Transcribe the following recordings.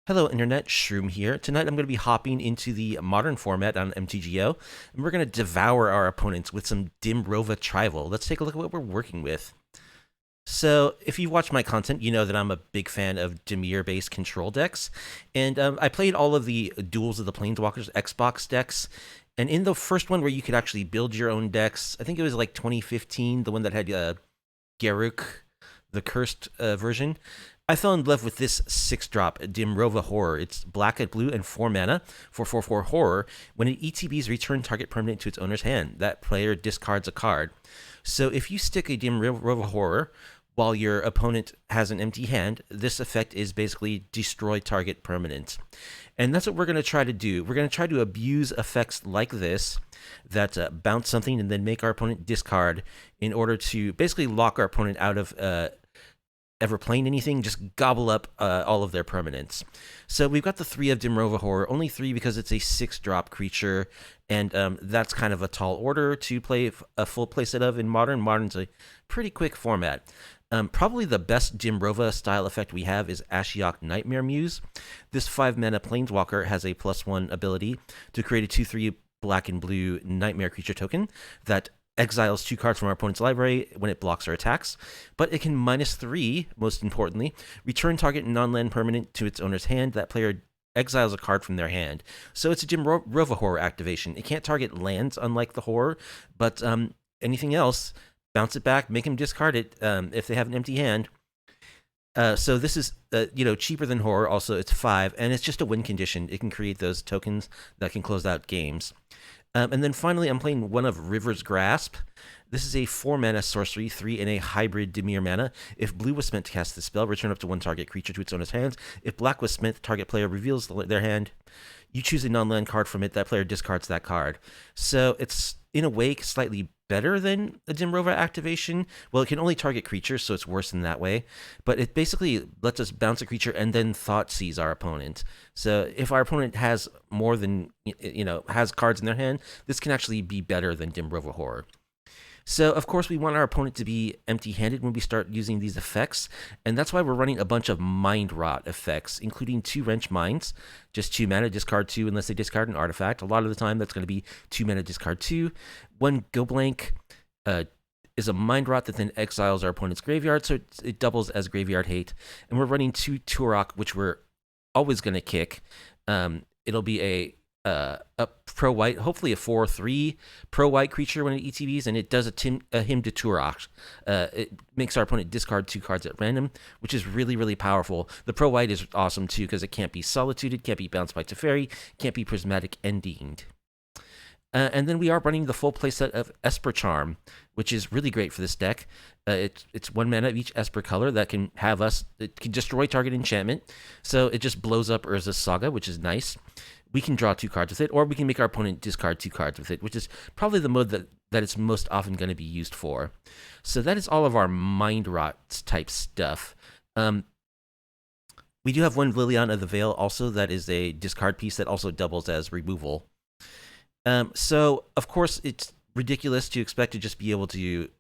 Hello, Internet. Shroom here. Tonight I'm going to be hopping into the modern format on MTGO, and we're going to devour our opponents with some Dinrova Tribal. Let's take a look at what we're working with. So, if you watch my content, you know that I'm a big fan of Dimir-based control decks, and I played all of the Duels of the Planeswalkers Xbox decks, and in the first one where you could actually build your own decks, I think it was like 2015, the one that had Garruk, the cursed version. I fell in love with this 6-drop Dinrova Horror. It's black and blue and 4 mana for 4/4 Horror. When it ETBs, return target permanent to its owner's hand. That player discards a card. So if you stick a Dinrova Horror while your opponent has an empty hand, this effect is basically destroy target permanent. And that's what we're going to try to do. We're going to try to abuse effects like this that bounce something and then make our opponent discard in order to basically lock our opponent out of ever playing anything, just gobble up all of their permanents. So we've got the 3 of Dinrova Horror, only 3 because it's a 6-drop creature, and that's kind of a tall order to play a full playset of in Modern. Modern's a pretty quick format. Probably the best Dinrova style effect we have is Ashiok Nightmare Muse. This 5-mana Planeswalker has a +1 ability to create a 2/3 black and blue Nightmare creature token that exiles 2 cards from our opponent's library when it blocks our attacks, but it can -3, most importantly, return target non-land permanent to its owner's hand. That player exiles a card from their hand. So it's a Dinrova Horror activation. It can't target lands, unlike the Horror, but anything else, bounce it back, make them discard it if they have an empty hand. So this is, cheaper than Horror. Also, it's 5, and it's just a win condition. It can create those tokens that can close out games. And then finally, I'm playing one of River's Grasp. This is a 4-mana sorcery, 3 in a hybrid Dimir mana. If blue was spent to cast the spell, return up to 1 target creature to its owner's hands. If black was spent, target player reveals their hand. You choose a non-land card from it. That player discards that card. So it's, in a way, slightly better than a Dinrova activation. Well, it can only target creatures, so it's worse in that way. But it basically lets us bounce a creature and then Thoughtseize our opponent. So if our opponent has more than, has cards in their hand, this can actually be better than Dinrova Horror. So, of course, we want our opponent to be empty-handed when we start using these effects, and that's why we're running a bunch of Mind Rot effects, including 2 Wrench Minds, just 2 mana, discard 2 unless they discard an artifact. A lot of the time, that's going to be 2 mana, discard 2. 1 gobbling is a Mind Rot that then exiles our opponent's graveyard, so it doubles as graveyard hate. And we're running 2 Turok, which we're always going to kick. It'll be a pro-white, hopefully a 4/3 pro-white creature when it ETBs, and it does a Hymn to Turok. It makes our opponent discard 2 cards at random, which is really, really powerful. The pro-white is awesome, too, because it can't be Solituted, can't be Bounced by Teferi, can't be Prismatic Endinged. And then we are running the full playset of Esper Charm, which is really great for this deck. It's 1 mana of each Esper color that can have us. It can destroy target enchantment, so it just blows up Urza's Saga, which is nice. We can draw 2 cards with it, or we can make our opponent discard 2 cards with it, which is probably the mode that it's most often going to be used for. So that is all of our Mind Rot type stuff. We do have 1 Liliana of the Veil also that is a discard piece that also doubles as removal. So, of course, it's ridiculous to expect to just be able to,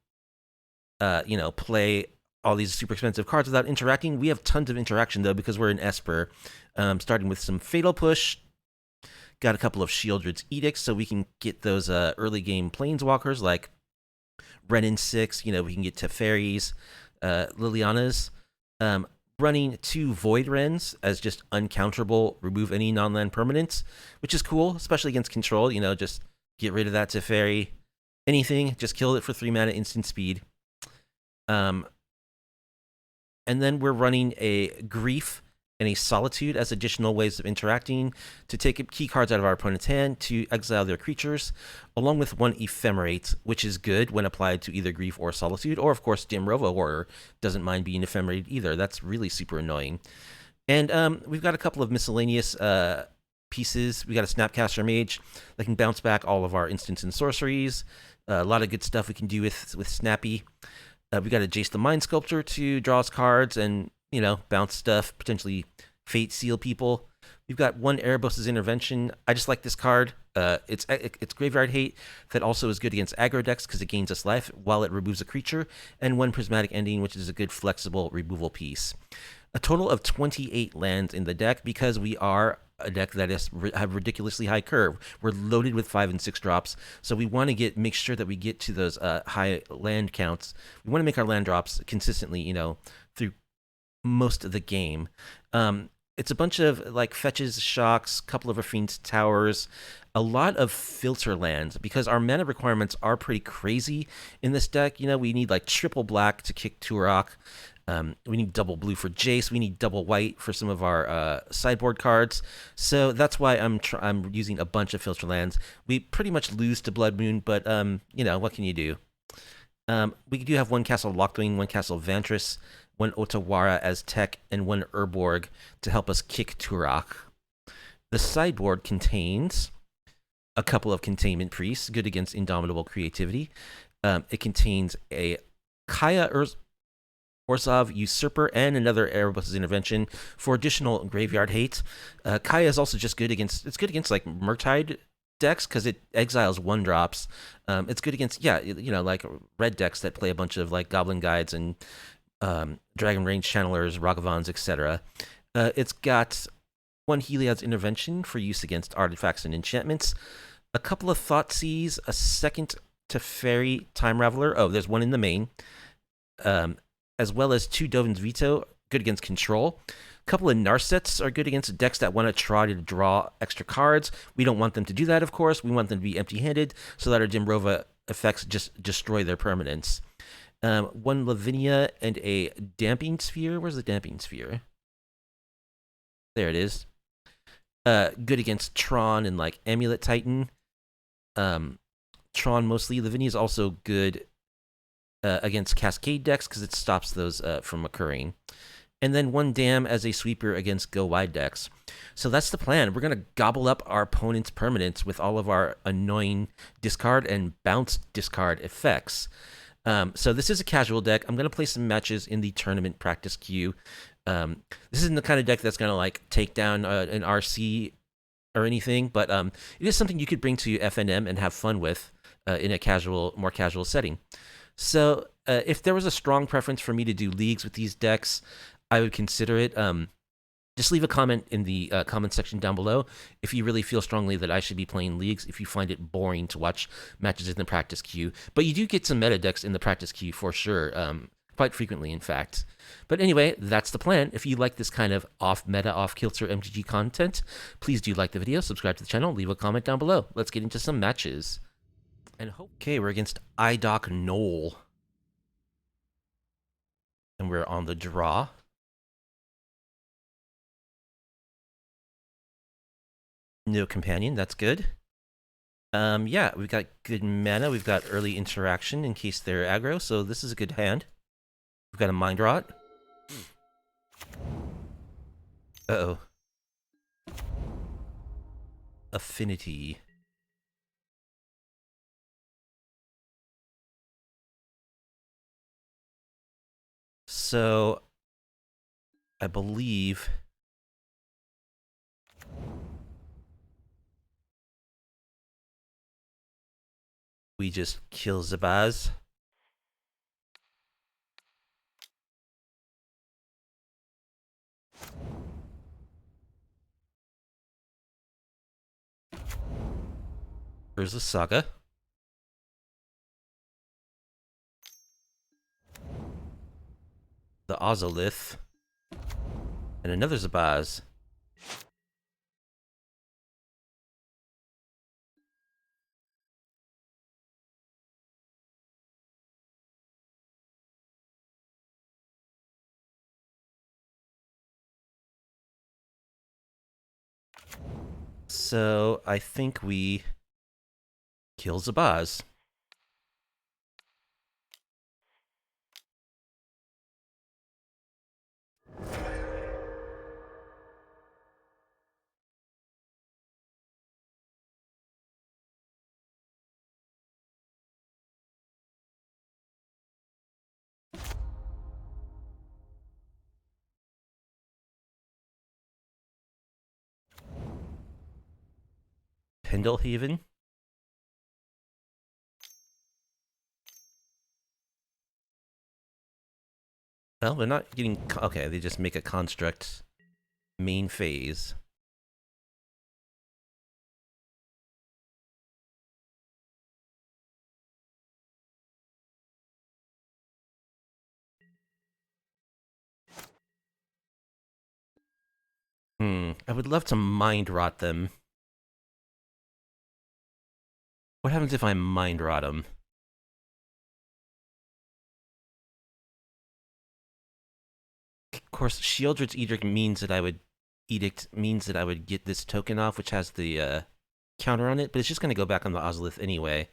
play all these super expensive cards without interacting. We have tons of interaction, though, because we're in Esper, starting with some Fatal Push. Got a couple of Shieldred's Edicts, so we can get those early game Planeswalkers like Renin 6. We can get Teferis, Lilianas. Running 2 Void Wrens as just uncounterable, remove any non-land permanents, which is cool, especially against control. Just get rid of that Teferi. Anything, just kill it for 3 mana, instant speed. And then we're running a Grief and a Solitude as additional ways of interacting to take key cards out of our opponent's hand to exile their creatures, along with 1 Ephemerate, which is good when applied to either Grief or Solitude, or of course Dinrova Horror doesn't mind being Ephemerated either. That's really super annoying. And we've got a couple of miscellaneous pieces. We got a Snapcaster Mage that can bounce back all of our instants and sorceries. A lot of good stuff we can do with Snappy. We got a Jace the Mind Sculptor to draw us cards and bounce stuff, potentially Fate Seal people. We've got 1 Erebos' Intervention. I just like this card. It's Graveyard Hate that also is good against aggro decks because it gains us life while it removes a creature, and 1 Prismatic Ending, which is a good flexible removal piece. a total of 28 lands in the deck because we are a deck that is have ridiculously high curve. We're loaded with 5 and 6 drops, so we want to make sure that we get to those high land counts. We want to make our land drops consistently, through most of the game. It's a bunch of like fetches, shocks, couple of Raffine's towers, a lot of filter lands because our mana requirements are pretty crazy in this deck. We need like triple black to kick Turok. We need double blue for Jace. We need double white for some of our sideboard cards. So that's why I'm using a bunch of filter lands. We pretty much lose to Blood Moon, but what can you do? We do have one Castle Lockdwing, one Castle Vantress, one Otawara as tech, and one Urborg to help us kick Turok. The sideboard contains a couple of Containment Priests, good against Indomitable Creativity. It contains a Kaya Orzhov Usurper and another Erebus Intervention for additional graveyard hate. Kaya is also just good against like Murktide decks because it exiles 1-drops. It's good against like red decks that play a bunch of like Goblin Guides and Dragon Range Channelers, Ragavans, etc. It's got one Heliod's Intervention for use against artifacts and enchantments, a couple of Thoughtseize, a second Teferi Time Raveler. Oh, there's one in the main. As well as 2 Dovin's Veto, good against control. A couple of Narsets are good against decks that want to try to draw extra cards. We don't want them to do that, of course. We want them to be empty-handed so that our Dinrova effects just destroy their permanence. One Lavinia and a Damping Sphere. Where's the Damping Sphere? There it is. Good against Tron and like Amulet Titan. Tron mostly. Lavinia is also good against Cascade decks because it stops those from occurring. And then one Dam as a sweeper against Go Wide decks. So that's the plan. We're going to gobble up our opponent's permanents with all of our annoying discard and bounce discard effects. So this is a casual deck. I'm going to play some matches in the tournament practice queue. This isn't the kind of deck that's going to like take down an RC or anything, but it is something you could bring to FNM and have fun with in a more casual setting. So if there was a strong preference for me to do leagues with these decks, I would consider it. Just leave a comment in the comment section down below if you really feel strongly that I should be playing leagues, if you find it boring to watch matches in the practice queue. But you do get some meta decks in the practice queue for sure, quite frequently, in fact. But anyway, that's the plan. If you like this kind of off-meta, off-kilter MTG content, please do like the video, subscribe to the channel, leave a comment down below. Let's get into some matches. And okay, we're against Idoc Knoll. And we're on the draw. No companion, that's good. Yeah, we've got good mana. We've got early interaction in case they're aggro, so this is a good hand. We've got a Mind Rot. Uh-oh. Affinity. So, I believe we just kill Zabaz. Here's the Saga. The Ozolith. And another Zabaz. So, I think we kill Zabaz. Pendelhaven. Well, they're not getting... Okay, they just make a construct main phase. I would love to mind rot them. What happens if I mind rot them? Of course, Shieldred's Edict means that I would get this token off, which has the counter on it, but it's just going to go back on the Ozolith anyway.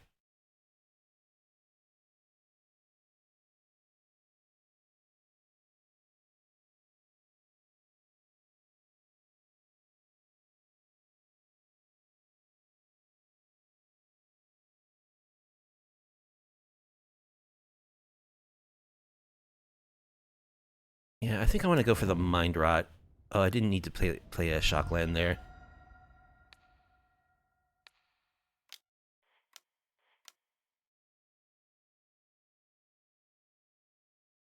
Yeah, I think I want to go for the Mind Rot. Oh, I didn't need to play a Shockland there.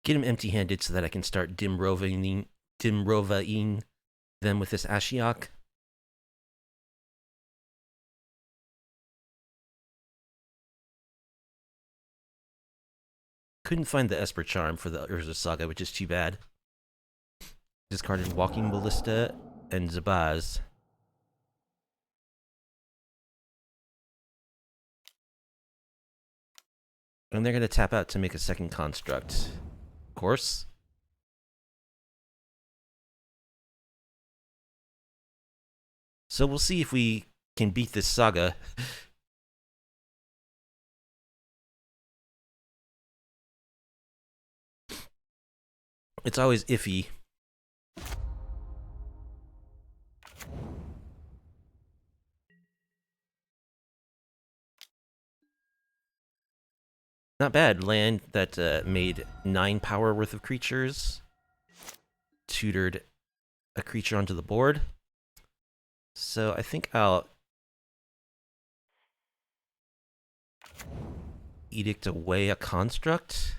Get him empty-handed so that I can start Dinrovaing them with this Ashiok. Couldn't find the Esper Charm for the Urza Saga, which is too bad. Discarded Walking Ballista and Zabaz. And they're going to tap out to make a second construct. Of course. So we'll see if we can beat this saga. It's always iffy. Not bad. Land that made 9 power worth of creatures. Tutored a creature onto the board. So I think I'll edict away a construct.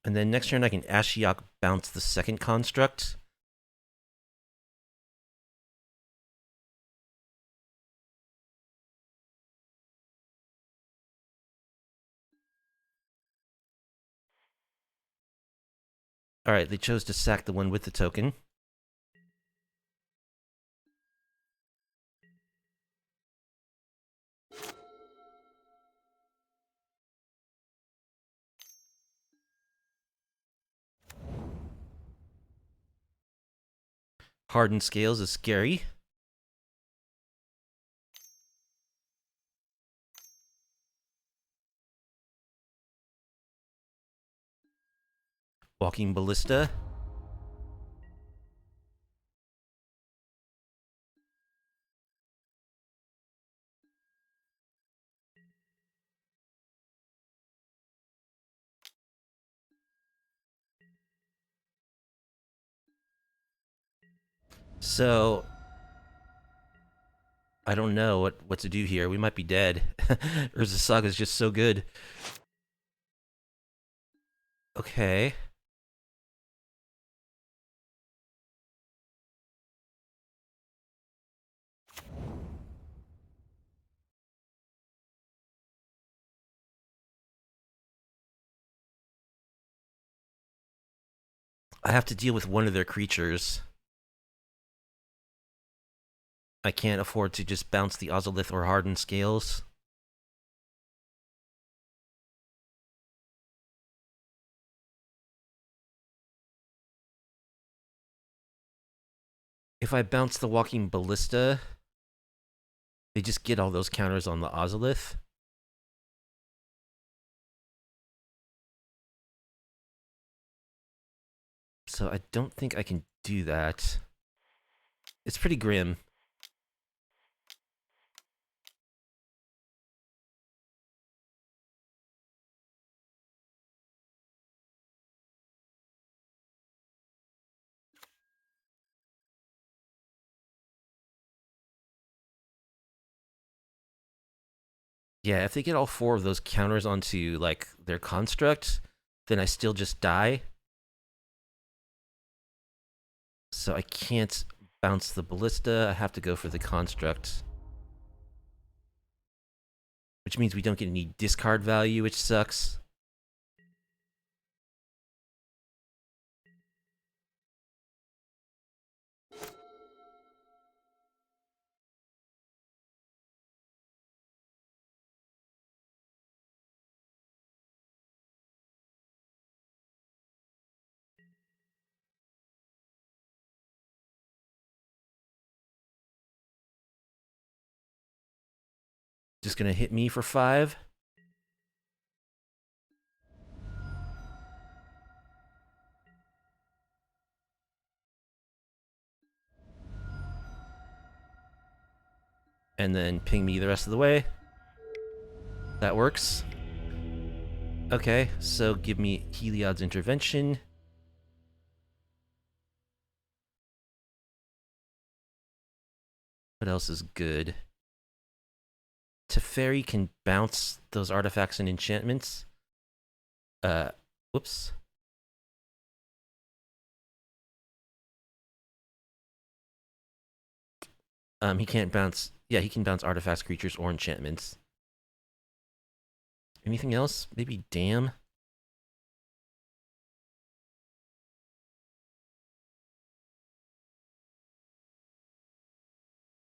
And then next turn I can Ashiok bounce the second construct. Alright, they chose to sack the one with the token. Hardened Scales is scary. Walking Ballista. So I don't know what to do here. We might be dead. Urza Saga is just so good. Okay. I have to deal with one of their creatures. I can't afford to just bounce the Ozolith or Hardened Scales. If I bounce the Walking Ballista, they just get all those counters on the Ozolith. So I don't think I can do that. It's pretty grim. Yeah, if they get all 4 of those counters onto, like, their construct, then I still just die. So I can't bounce the ballista. I have to go for the construct. Which means we don't get any discard value, which sucks. Just gonna hit me for 5. And then ping me the rest of the way. That works. Okay, so give me Heliod's intervention. What else is good? Teferi can bounce those artifacts and enchantments. Whoops. He can't bounce. Yeah, he can bounce artifacts, creatures, or enchantments. Anything else? Maybe Damn?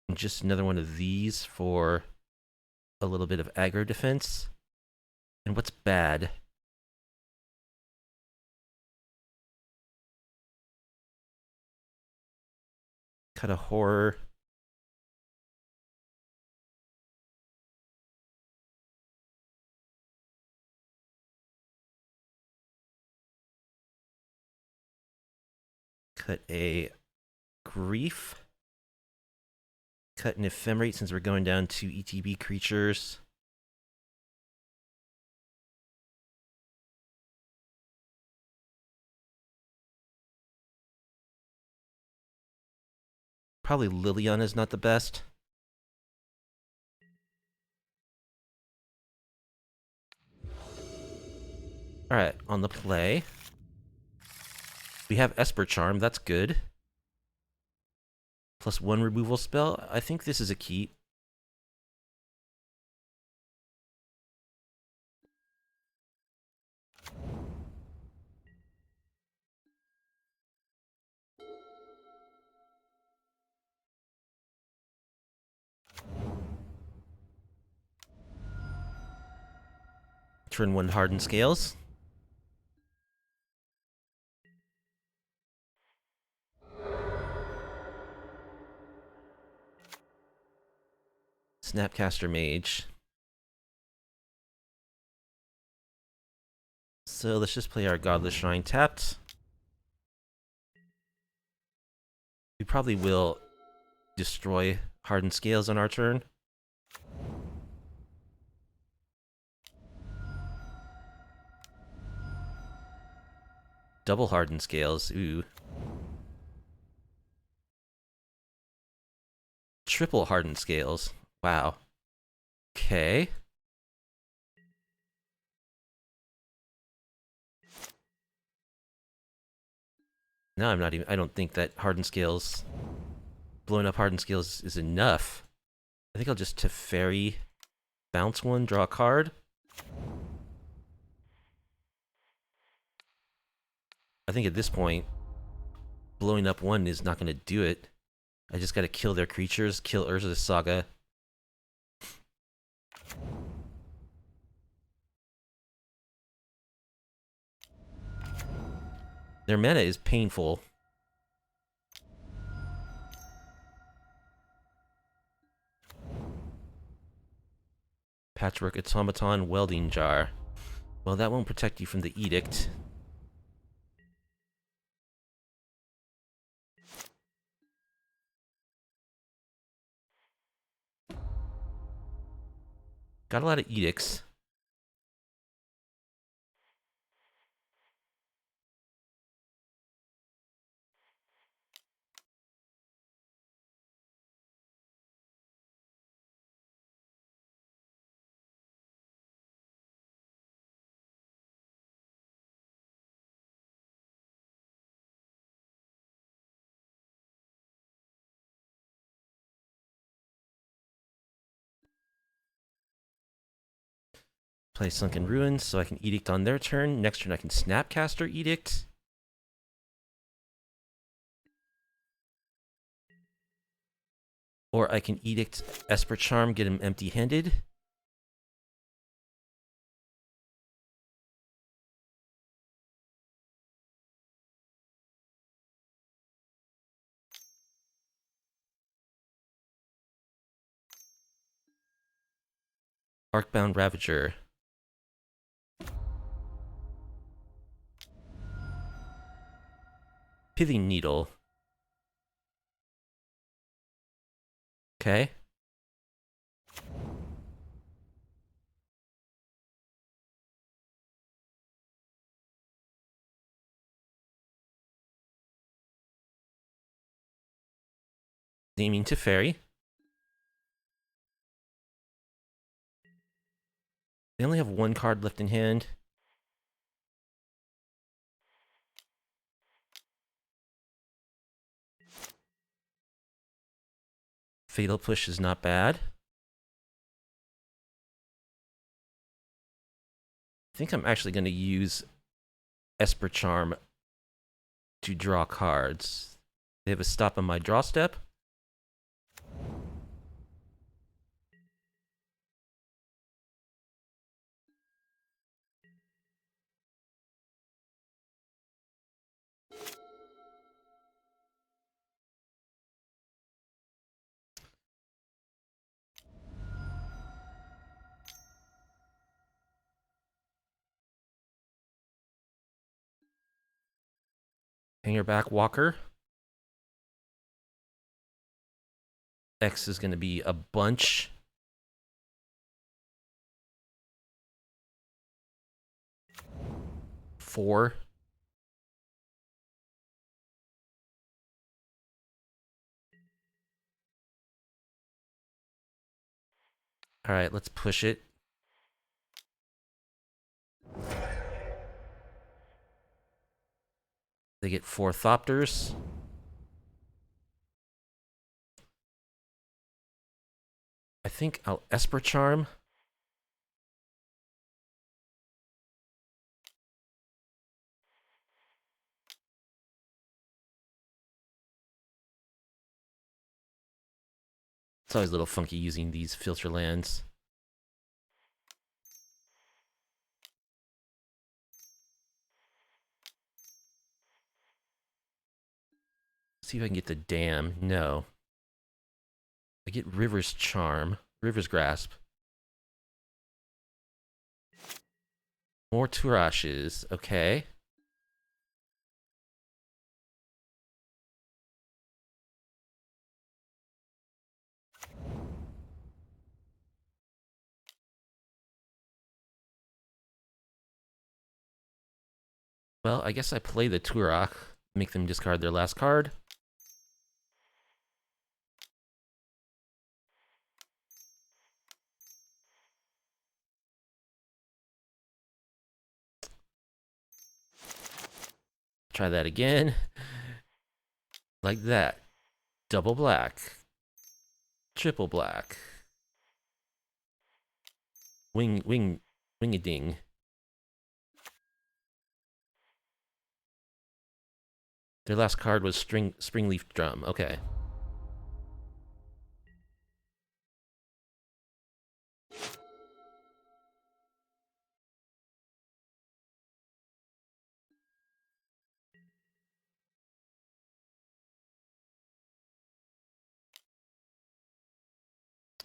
And just another one of these for a little bit of aggro defense. And what's bad? Cut a horror. Cut a grief. Cut an ephemerate since we're going down to ETB creatures. Probably Liliana is not the best. Alright, on the play. We have Esper Charm, that's good. +1 removal spell. I think this is a keep. Turn 1 Hardened Scales. Snapcaster Mage. So let's just play our Godless Shrine tapped. We probably will destroy Hardened Scales on our turn. Double Hardened Scales, ooh. Triple Hardened Scales, wow. Okay. Now I'm not even, I don't think that Hardened Scales, blowing up Hardened Scales is enough. I think I'll just Teferi, bounce 1, draw a card. I think at this point, blowing up 1 is not going to do it. I just gotta kill their creatures, kill Urza's Saga. Their mana is painful. Patchwork Automaton, Welding Jar. Well, that won't protect you from the Edict. Got a lot of Edicts. Play Sunken Ruins so I can Edict on their turn. Next turn I can Snapcaster Edict. Or I can Edict Esper Charm, get him empty-handed. Arcbound Ravager. Pithing Needle. Okay. Naming Teferi. They only have one card left in hand. Fatal Push is not bad. I think I'm actually going to use Esper Charm to draw cards. They have a stop on my draw step. Hangerback Walker. X is going to be a bunch. Four. All right, let's push it. They get 4 Thopters. I think I'll Esper Charm. It's always a little funky using these filter lands. See if I can get the Dam. No. I get River's Charm. River's Grasp. More Turashes. Okay. Well, I guess I play the Turok. Make them discard their last card. Try that again. Like that. Double black. Triple black. Wing-a-ding. Their last card was Springleaf Drum. Okay.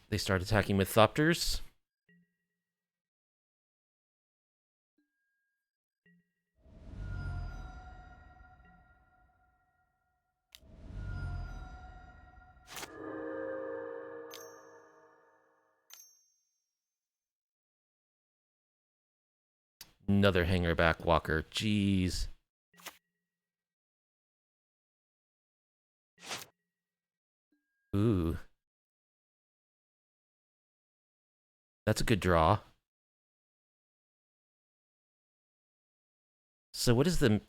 They start attacking with Thopters. Another Hangerback Walker. Jeez. Ooh. That's a good draw. So what is the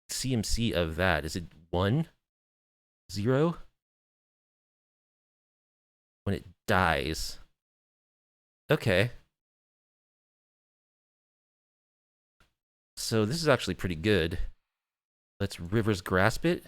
CMC of that? Is it 1? 0? When it dies. Okay. So this is actually pretty good. Let's River's Grasp it.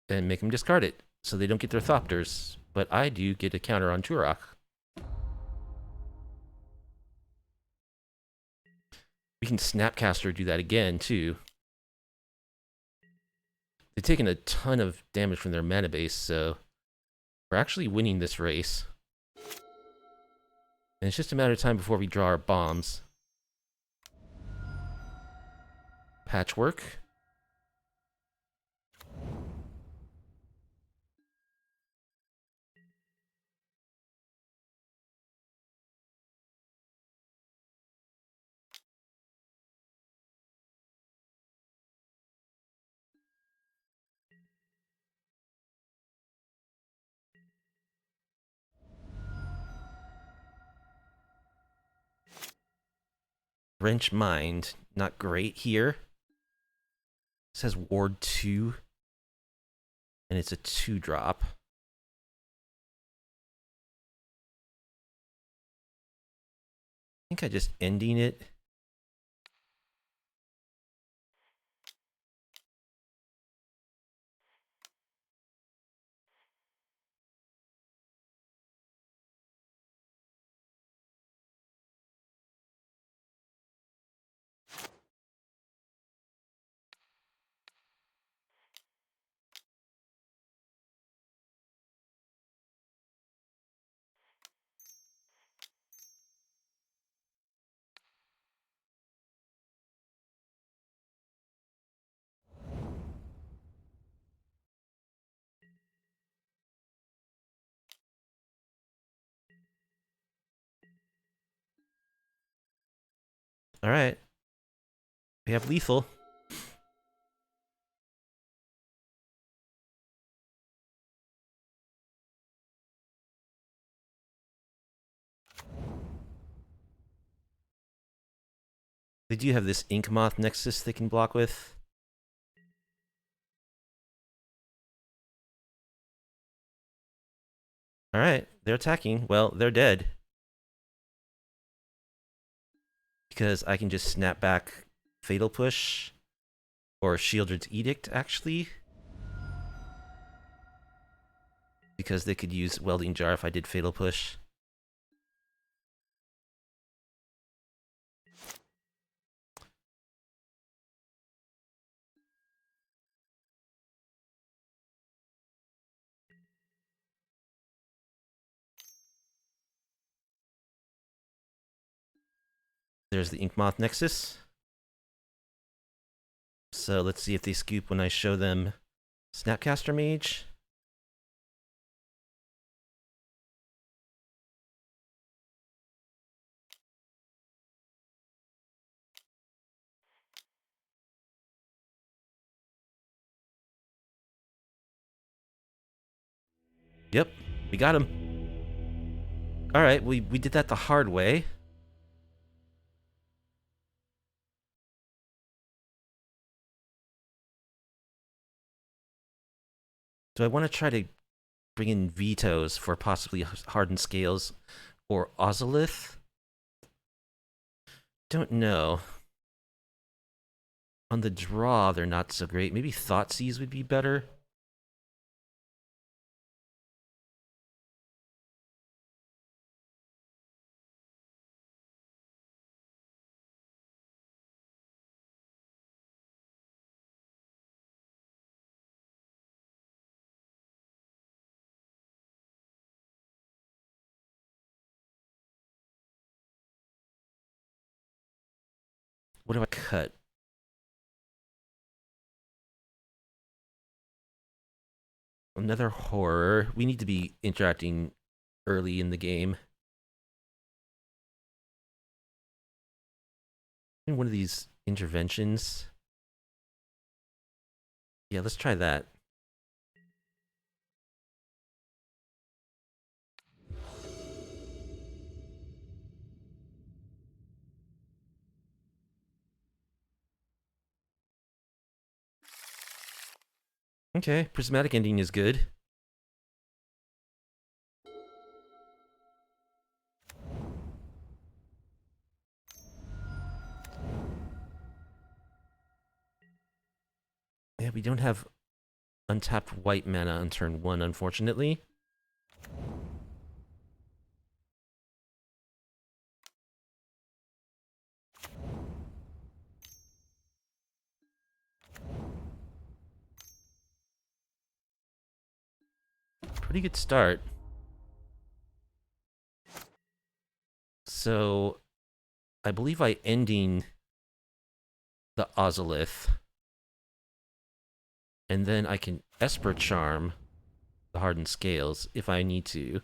And make them discard it, so they don't get their Thopters. But I do get a counter on Turok. We can Snapcaster do that again, too. They've taken a ton of damage from their mana base, so we're actually winning this race. And it's just a matter of time before we draw our bombs. Patchwork. Wrench Mind. Not great here. It says Ward 2. And it's a 2-drop. I think I just ending it. All right. We have lethal. They do have this Ink Moth Nexus they can block with. All right, they're attacking. Well, they're dead. Because I can just snap back Fatal Push. Or Shieldred's Edict, actually. Because they could use Welding Jar if I did Fatal Push. There's the Ink Moth Nexus. So let's see if they scoop when I show them Snapcaster Mage. Yep, we got him. All right, we did that the hard way. Do I want to try to bring in vetoes for possibly hardened scales or Ozolith? Don't know. On the draw, they're not so great. Maybe Thoughtseize would be better. What do I cut? Another horror. We need to be interacting early in the game. One of these interventions. Yeah, let's try that. Okay, prismatic ending is good. Yeah, we don't have untapped white mana on turn 1, unfortunately. Pretty good start. So, I believe I ending the Ozolith. And then I can Esper Charm the Hardened Scales if I need to.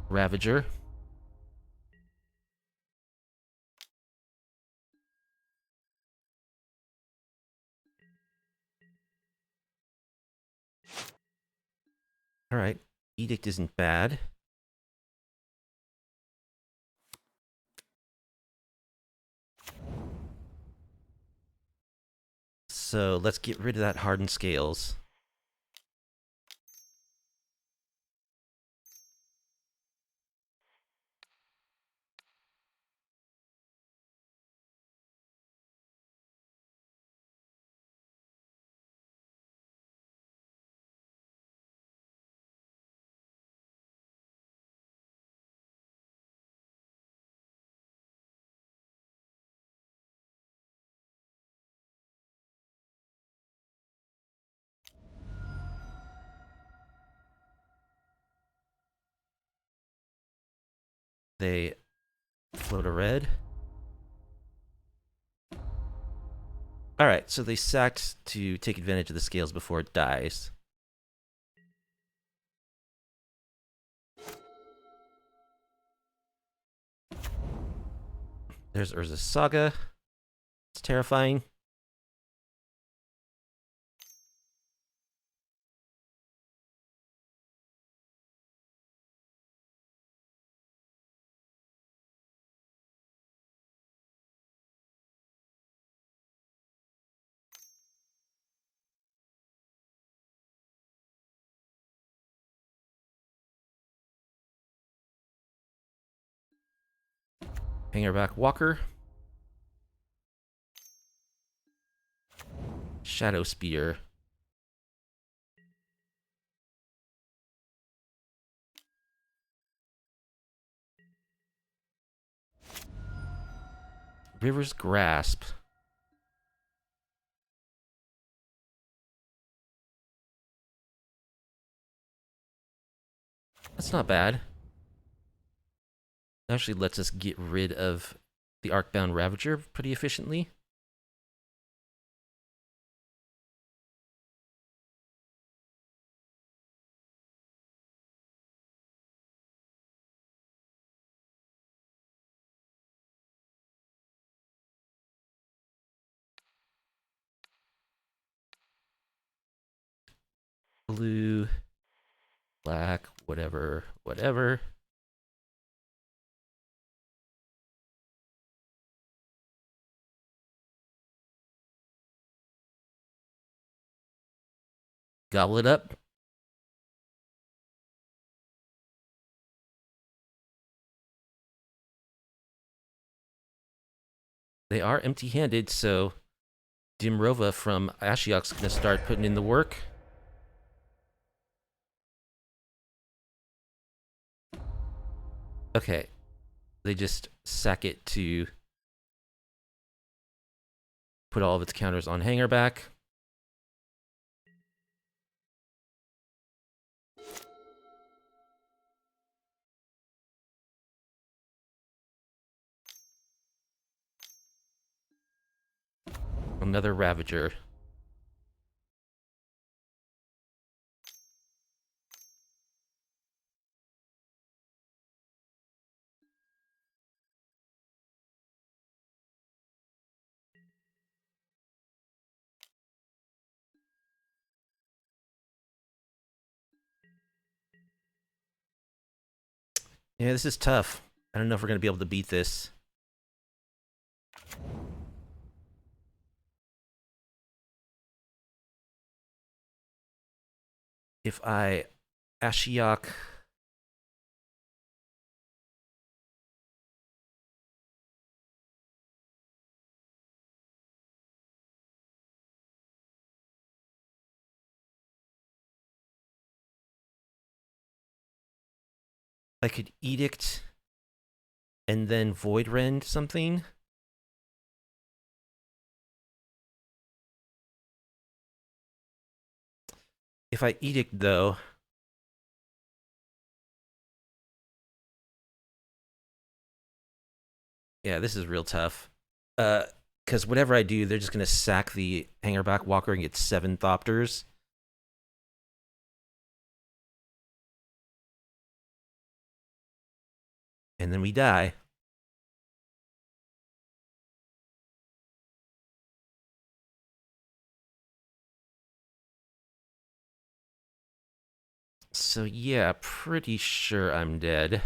Ravager. Alright, Edict isn't bad. So let's get rid of that Hardened Scales. They float a red. Alright, so they sacked to take advantage of the scales before it dies. There's Urza's Saga. It's terrifying. Hangerback Walker. Shadow Spear. River's Grasp. That's not bad. Actually lets us get rid of the Arcbound Ravager pretty efficiently. Blue, black, whatever, whatever. Gobble it up. They are empty-handed, so Dinrova from Ashiok's gonna start putting in the work. Okay. They just sack it to put all of its counters on Hangerback. Another Ravager. Yeah, this is tough. I don't know if we're going to be able to beat this. If I Ashiok... I could Edict and then Void Rend something. If I Edict, though... Yeah, this is real tough. Because whatever I do, they're just going to sack the Hangerback Walker and get 7 Thopters. And then we die. So yeah, pretty sure I'm dead.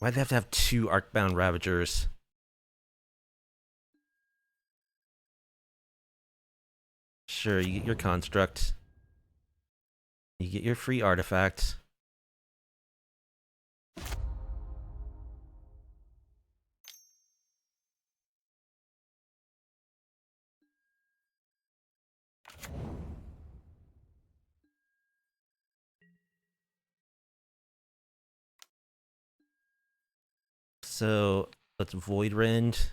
Why'd they have to have 2 Arcbound Ravagers? Sure, you get your construct. You get your free artifact. So let's Void Rend.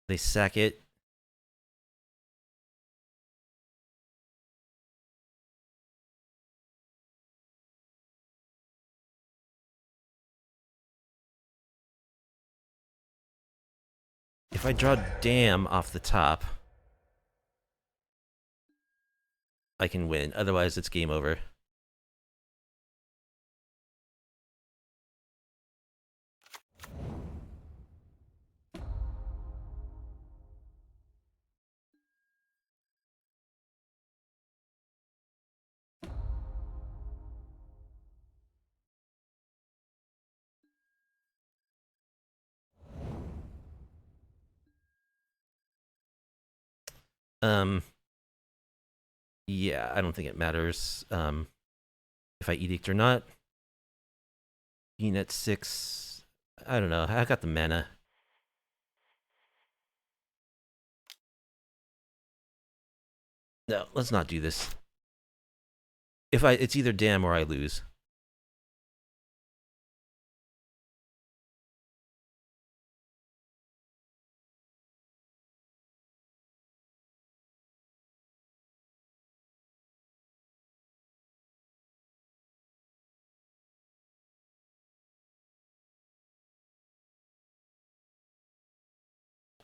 They sack it. If I draw Dam off the top, I can win. Otherwise, it's game over. Yeah, I don't think it matters. If I Edict or not. Being at 6... I don't know. I got the mana. No, let's not do this. It's either Dam or I lose.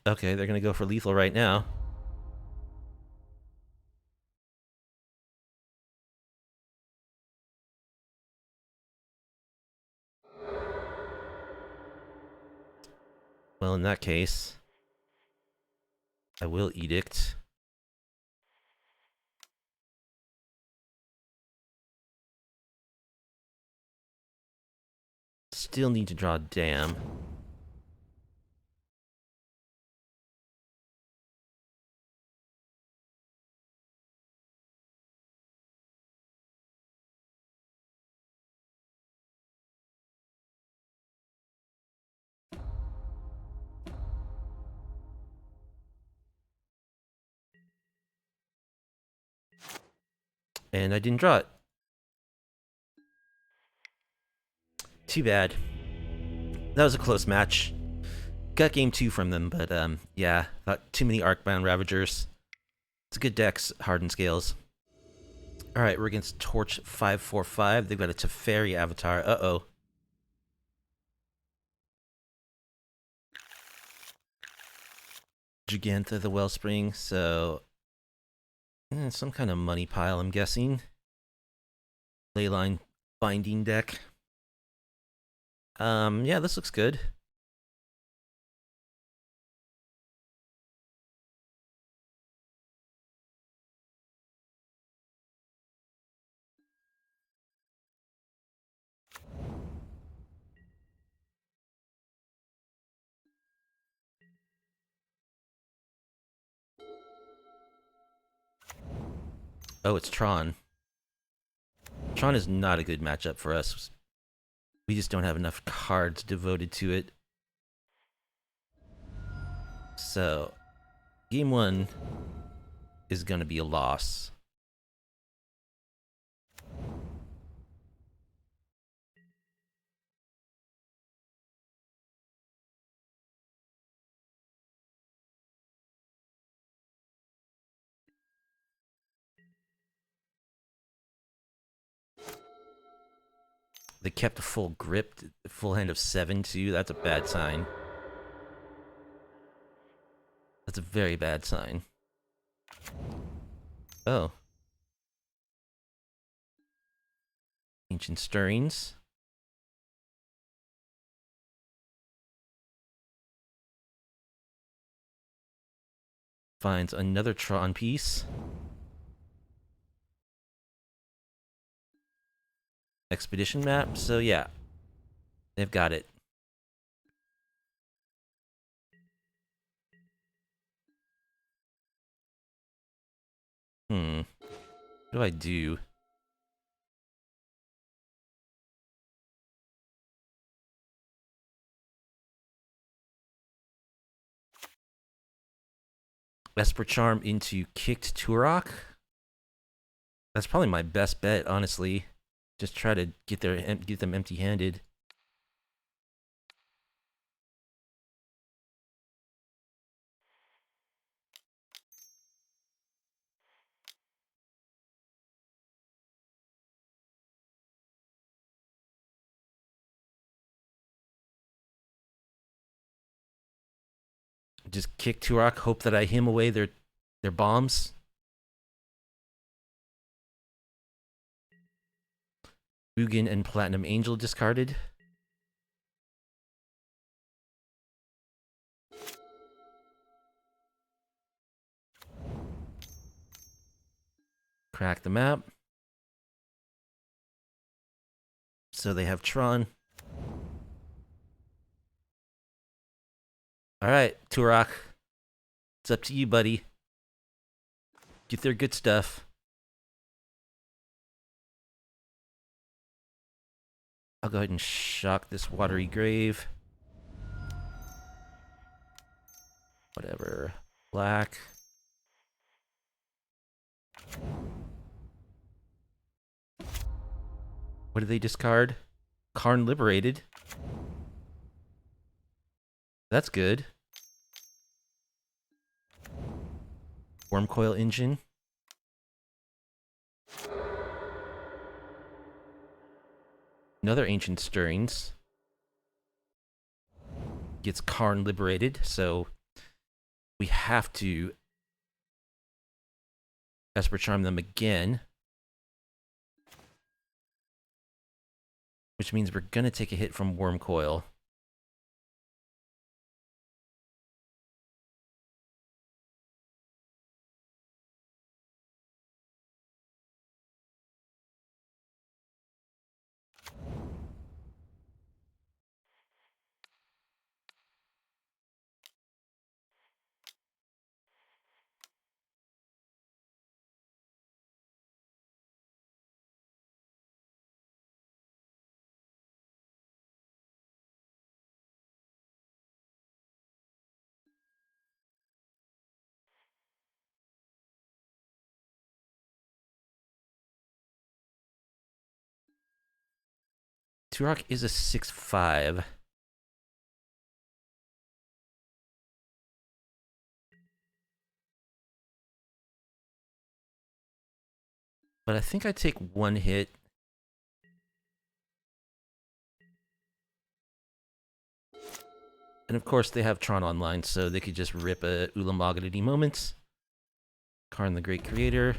Okay, they're gonna go for lethal right now. Well, in that case, I will Edict. Still need to draw Dam. And I didn't draw it. Too bad. That was a close match. Got game 2 from them, but yeah, thought too many Arcbound Ravagers. It's a good deck, Hardened Scales. Alright, we're against Torch 545. They've got a Teferi avatar. Uh-oh. Gigantha the Wellspring, so some kind of money pile, I'm guessing. Leyline binding deck. Yeah, this looks good. Oh, it's Tron. Tron is not a good matchup for us. We just don't have enough cards devoted to it. So, game 1 is going to be a loss. They kept a full grip, full hand of 7 too. That's a bad sign. That's a very bad sign. Oh. Ancient Stirrings. Finds another Tron piece. Expedition map, so yeah. They've got it. What do I do? Esper Charm into Kicked Turok? That's probably my best bet, honestly. Just try to get them empty-handed. Just kick Turok, hope that I him away their bombs. Ugin and Platinum Angel discarded. Crack the map. So they have Tron. Alright, Turok. It's up to you, buddy. Get their good stuff. I'll go ahead and shock this Watery Grave. Whatever. Black. What did they discard? Karn Liberated. That's good. Wormcoil Engine. Another Ancient Stirrings. Gets Karn Liberated, so we have to Esper Charm them again. Which means we're going to take a hit from Wormcoil. Turok is a 6/5. But I think I take one hit. And of course, they have Tron Online, so they could just rip a Ulamog at any moment. Karn the Great Creator.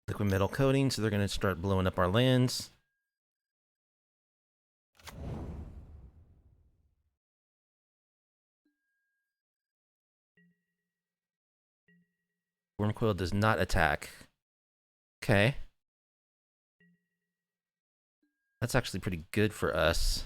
Liquid metal coating, so they're going to start blowing up our lands. Wormcoil does not attack. Okay. That's actually pretty good for us.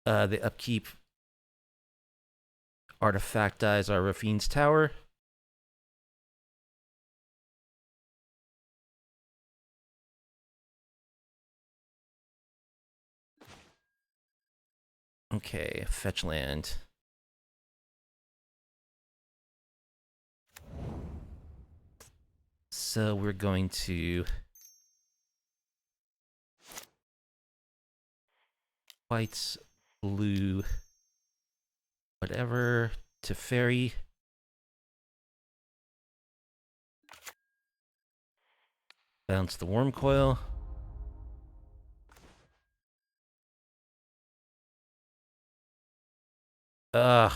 The upkeep artifact dies our Rafine's Tower. Okay, fetch land. So we're going to whites, blue, whatever, to fairy. Bounce the Wormcoil. Ugh.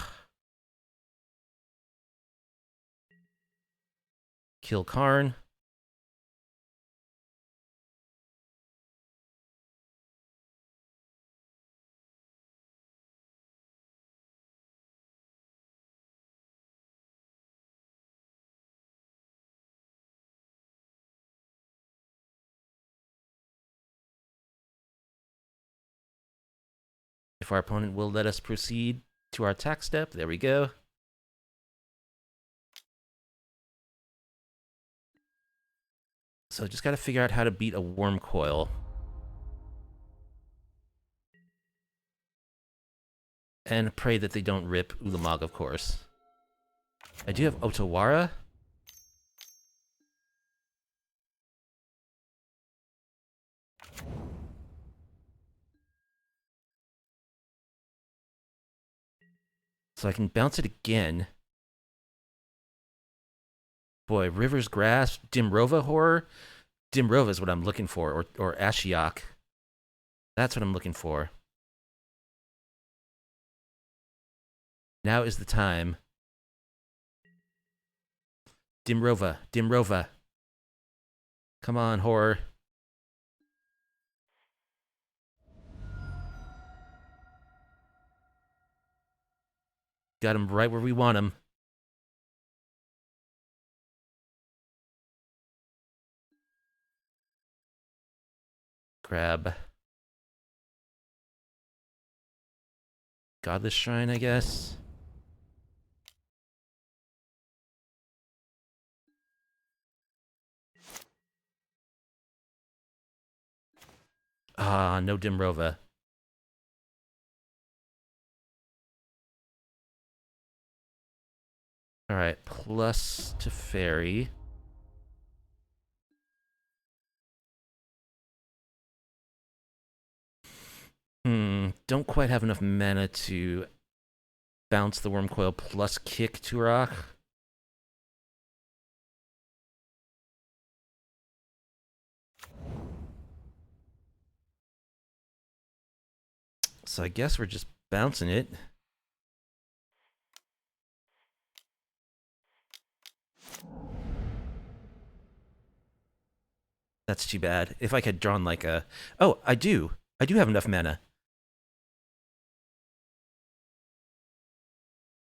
Kill Karn. If our opponent will let us proceed to our attack step, there we go. So just got to figure out how to beat a Wormcoil. And pray that they don't rip Ulamog, of course. I do have Otawara. So I can bounce it again. Boy, River's Grasp, Dinrova Horror. Dinrova is what I'm looking for, or Ashiok. That's what I'm looking for. Now is the time. Dinrova, Dinrova. Come on, Horror. Got him right where we want him. Grab Godless Shrine, I guess. Ah, no Dinrova. Alright, plus to fairy. Don't quite have enough mana to bounce the Wormcoil plus kick Turok. So I guess we're just bouncing it. That's too bad. If I had drawn like a... Oh, I do. I do have enough mana.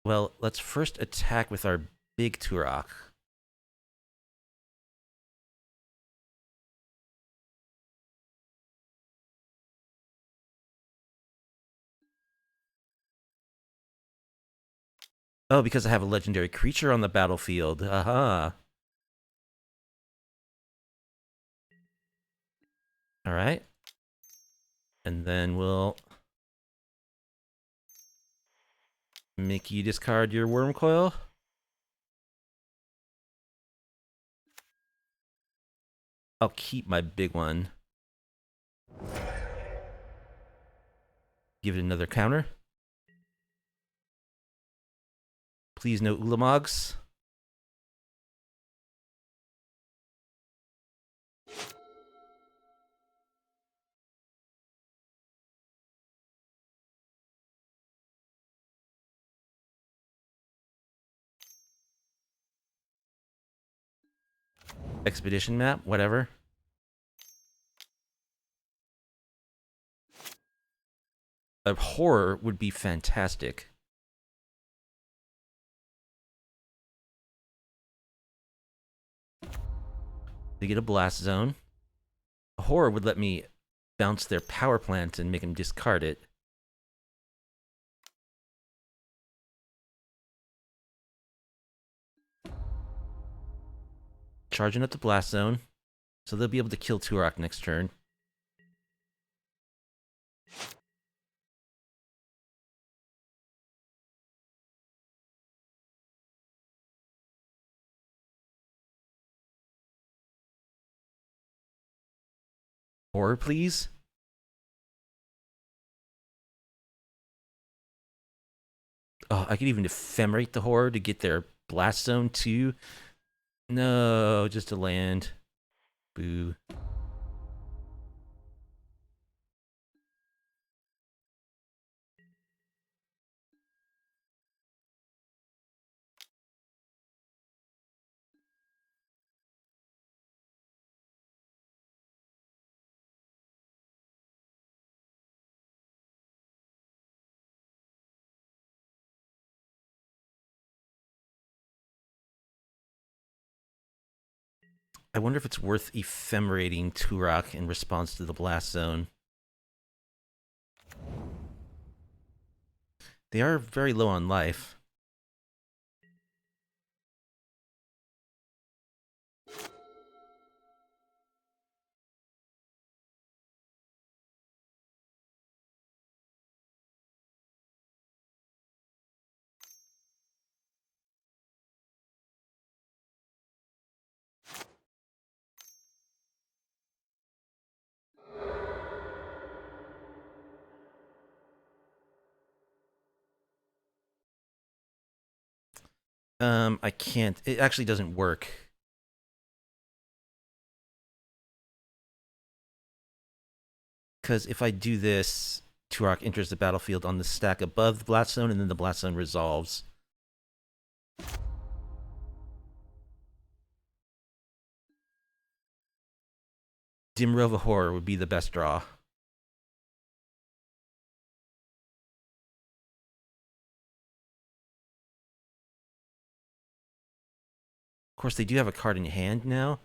Well, let's first attack with our big Turok. Oh, because I have a legendary creature on the battlefield. Aha. All right. And then we'll make you discard your worm coil. I'll keep my big one. Give it another counter. Please no Ulamogs. Expedition map, whatever. A horror would be fantastic. They get a blast zone. A horror would let me bounce their power plant and make them discard it. Charging up the blast zone, so they'll be able to kill Turok next turn. Horror, please. Oh, I could even ephemerate the horror to get their blast zone too. No, just a land. Boo. I wonder if it's worth ephemerating Turok in response to the blast zone. They are very low on life. I can't. It actually doesn't work. Because if I do this, Turok enters the battlefield on the stack above the blast zone, and then the blast zone resolves. Dinrova Horror would be the best draw. Of course, they do have a card in hand now.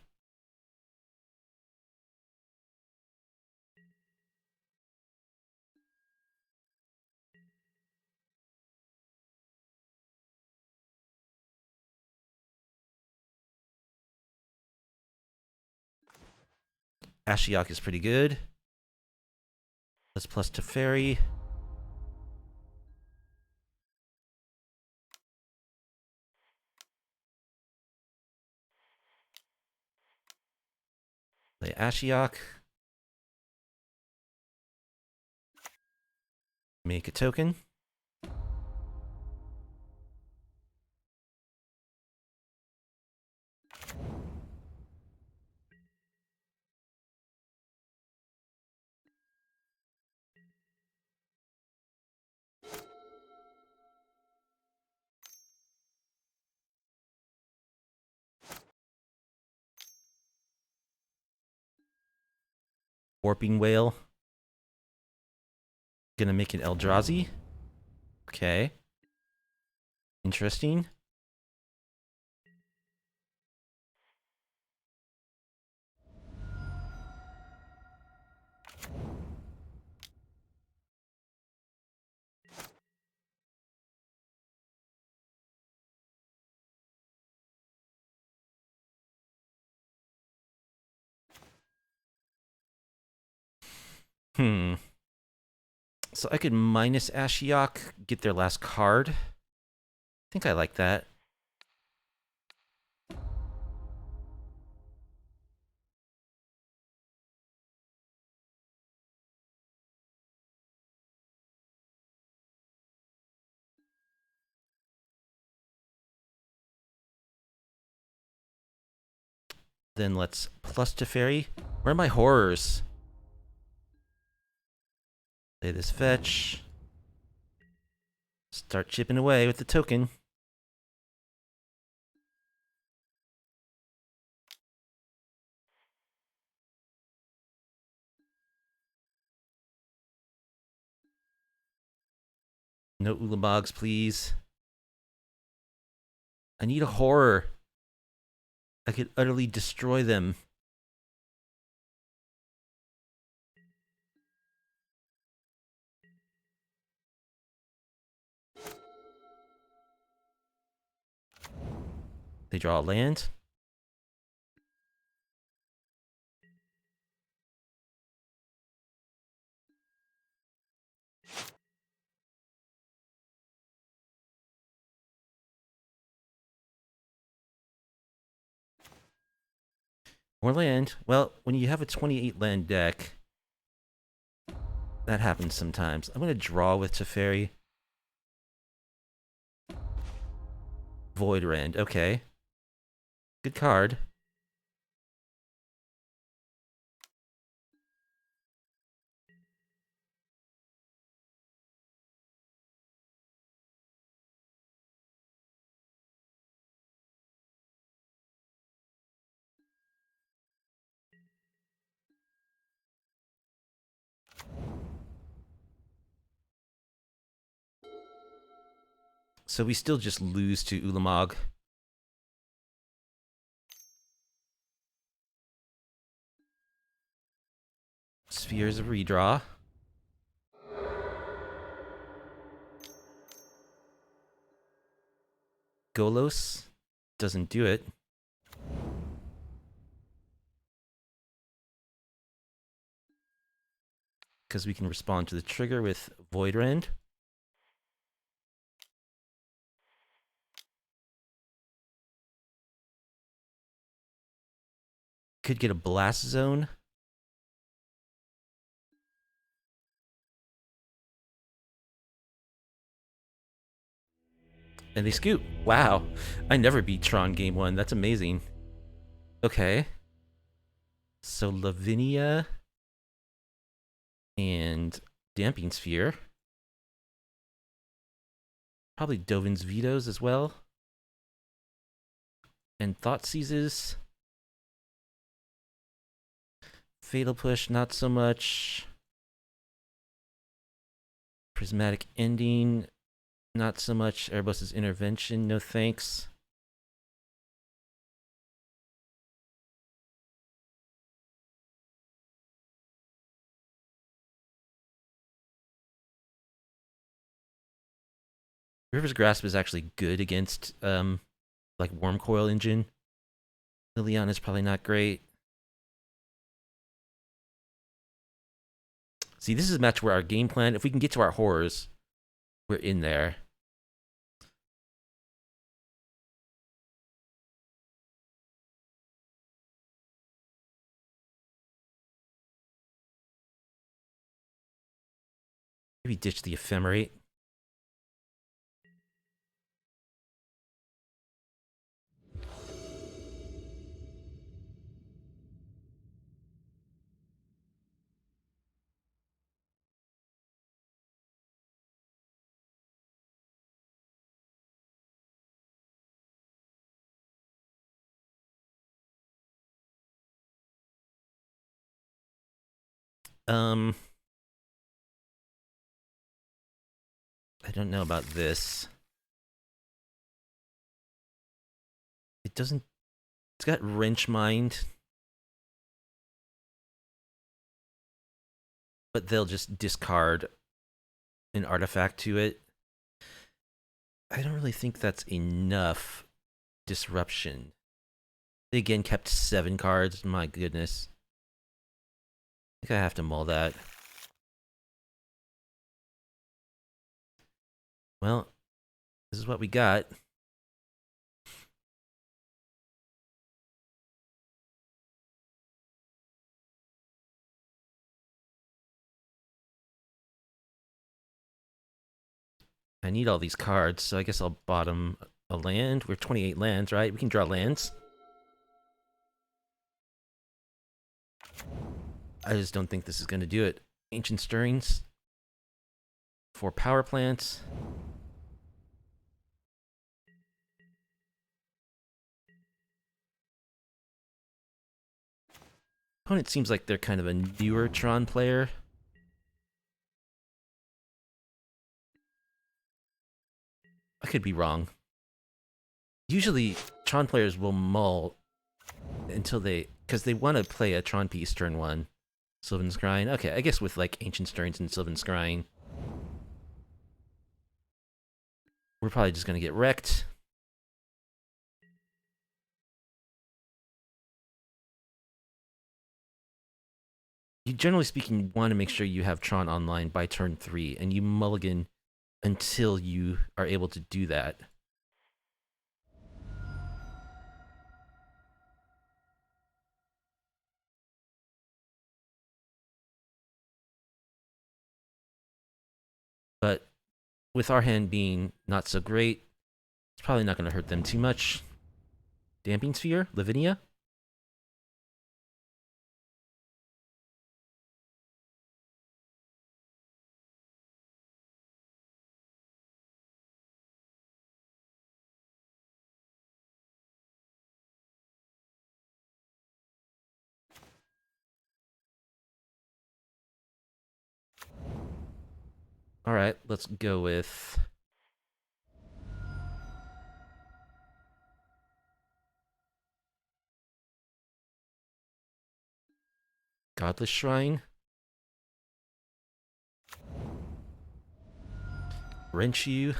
Ashiok is pretty good. Let's plus Teferi. Play Ashiok. Make a token. Warping Whale. Gonna make an Eldrazi. Okay. Interesting. Hmm. So I could minus Ashiok, get their last card. I think I like that. Then let's plus Teferi. Where are my horrors? Play this fetch. Start chipping away with the token. No Ulabogs, please. I need a horror. I could utterly destroy them. They draw a land. More land. Well, when you have a 28 land deck, that happens sometimes. I'm going to draw with Teferi. Void Rend. Okay. Good card. So we still just lose to Ulamog. Spheres of redraw. Golos doesn't do it. Because we can respond to the trigger with Void Rend. Could get a Blast Zone. And they scoop. Wow. I never beat Tron game 1. That's amazing. Okay. So Lavinia and Damping Sphere. Probably Dovin's Vetoes as well. And Thought Seizes. Fatal Push, not so much. Prismatic Ending, not so much. Erebos' Intervention, no thanks. River's Grasp is actually good against like Worm Coil Engine. Liliana is probably not great. See, this is a match where our game plan, if we can get to our horrors, we're in there. Maybe ditch the Ephemerate. I don't know about this. It doesn't... It's got Wrench Mind. But they'll just discard an artifact to it. I don't really think that's enough disruption. They again kept 7 cards. My goodness. I think I have to mull that. Well, this is what we got. I need all these cards, so I guess I'll bottom a land. We're 28 lands, right? We can draw lands. I just don't think this is going to do it. Ancient Stirrings. 4 power plants. Opponent seems like they're kind of a newer Tron player. I could be wrong. Usually, Tron players will mull until because they want to play a Tron piece turn 1. Sylvan Scrying. Okay, I guess with like Ancient Stirrings and Sylvan Scrying, we're probably just going to get wrecked. You generally speaking want to make sure you have Tron online by turn 3, and you mulligan until you are able to do that. But with our hand being not so great, it's probably not going to hurt them too much. Damping Sphere, Lavinia. All right, let's go with Godless Shrine. Wrench you.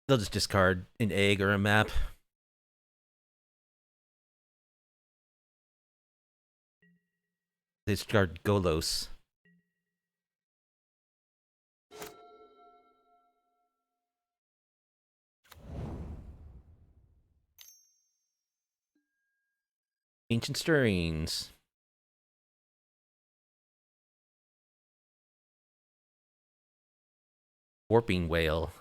They'll just discard an egg or a map. They discard Golos. Ancient Stirrings. Warping Whale.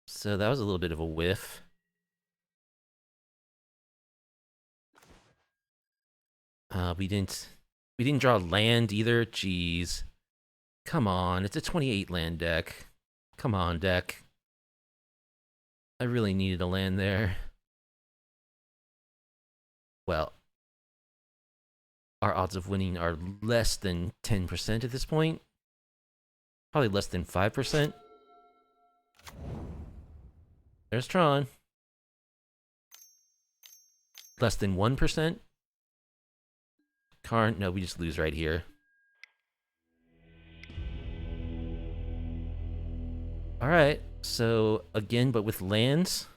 So that was a little bit of a whiff. We didn't draw land either. Jeez. Come on, it's a 28 land deck. Come on, deck. I really needed a land there. Well, our odds of winning are less than 10% at this point. Probably less than 5%. There's Tron. Less than 1%. Karn, no, we just lose right here. Alright, so again, but with lands.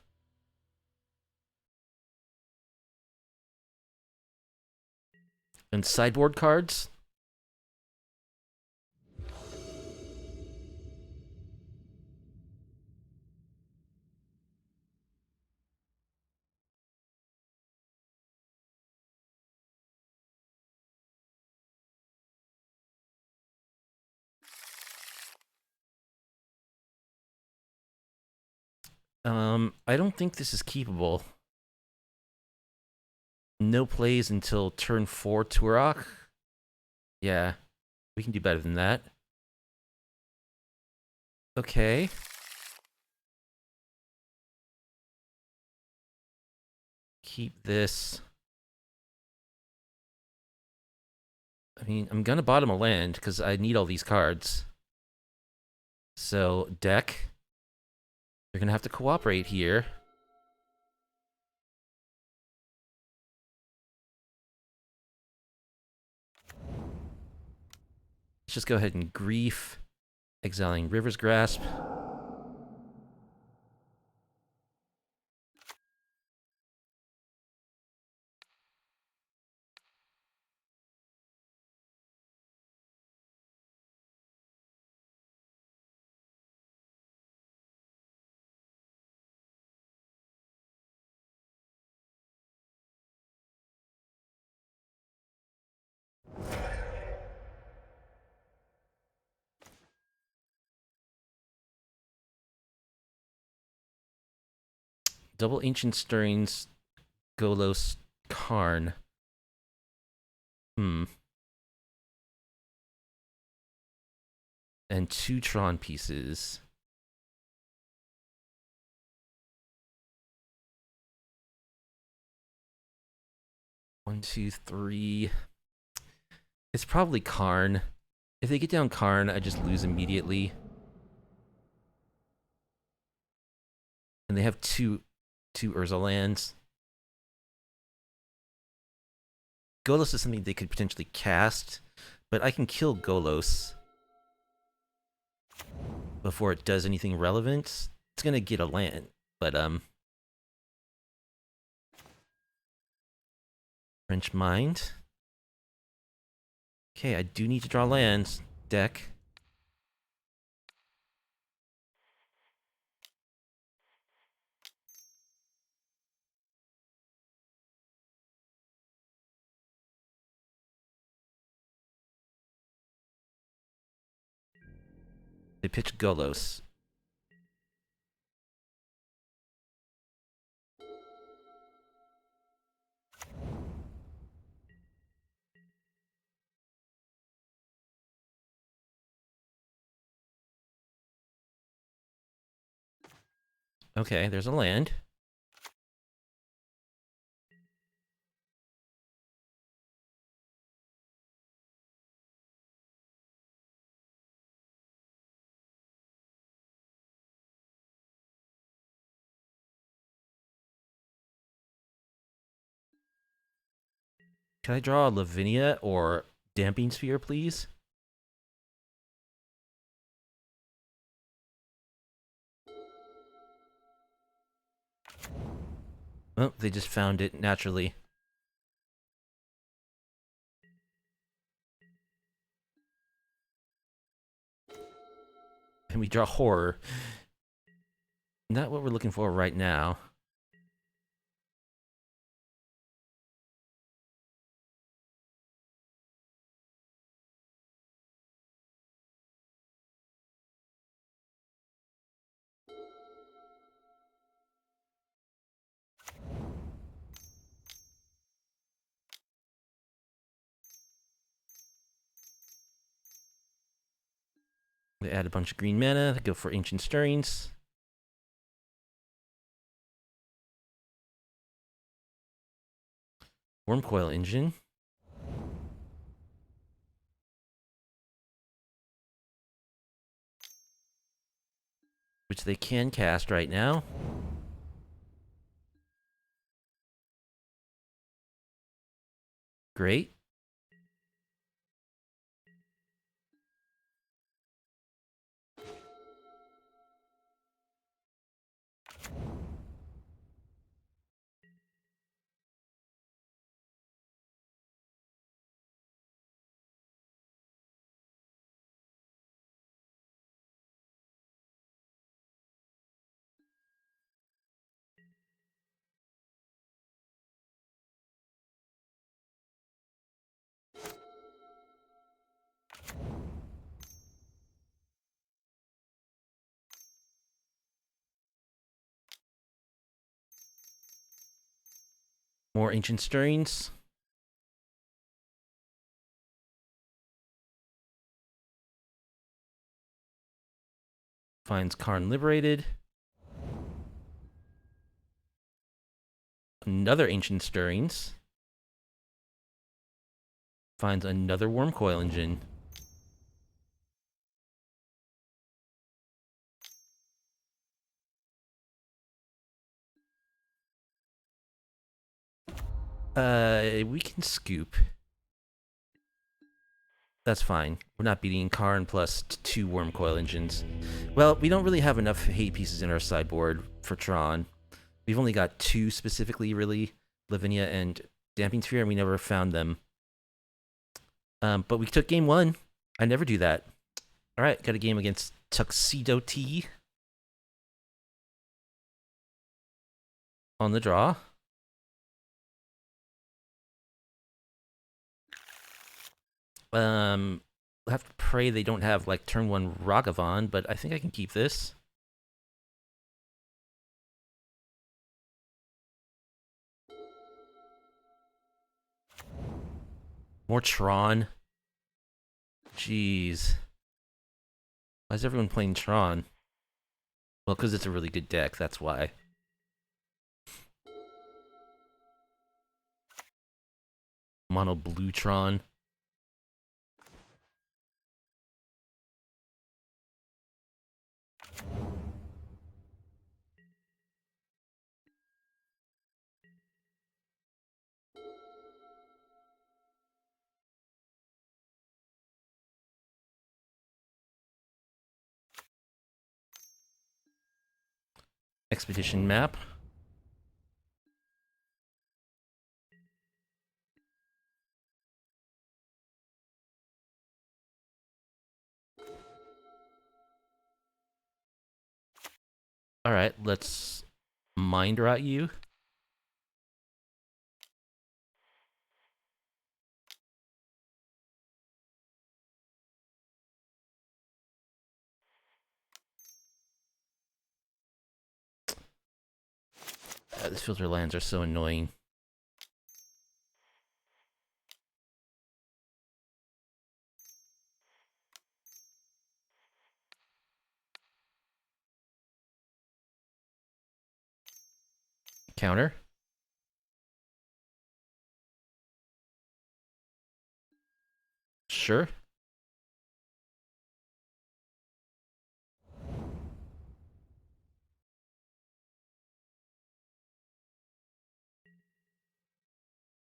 And sideboard cards. I don't think this is keepable. No plays until turn 4 Turok. Yeah, we can do better than that. Okay. Keep this. I mean, I'm gonna bottom a land because I need all these cards. So, deck, you're gonna have to cooperate here. Let's just go ahead and grief, exiling River's Grasp. double Ancient Stirrings, Golos, Karn. And 2 Tron pieces. One, two, three. It's probably Karn. If they get down Karn, I just lose immediately. And they have two Urza lands. Golos is something they could potentially cast, but I can kill Golos before it does anything relevant. It's gonna get a land, but French Mind. Okay, I do need to draw lands. Deck. They pitch Golos. Okay, there's a land. Can I draw a Lavinia or Damping Sphere, please? Oh, they just found it naturally. And we draw Horror. Not what we're looking for right now. They add a bunch of green mana. They go for Ancient Stirrings. Wormcoil Engine. Which they can cast right now. Great. More Ancient Stirrings. Finds Karn liberated. Another Ancient Stirrings. Finds another Wormcoil Engine. We can scoop. That's fine. We're not beating Karn plus 2 Wormcoil Engines. Well, we don't really have enough hate pieces in our sideboard for Tron. We've only got 2 specifically, really. Lavinia and Damping Sphere, and we never found them. But we took game 1. I never do that. Alright, got a game against Tuxedo T. On the draw. We'll have to pray they don't have, like, turn 1 Ragavan, but I think I can keep this. More Tron. Jeez. Why is everyone playing Tron? Well, because it's a really good deck, that's why. Mono Blue Tron. Expedition map. Alright, let's mind route you. These filter lands are so annoying. Counter. Sure.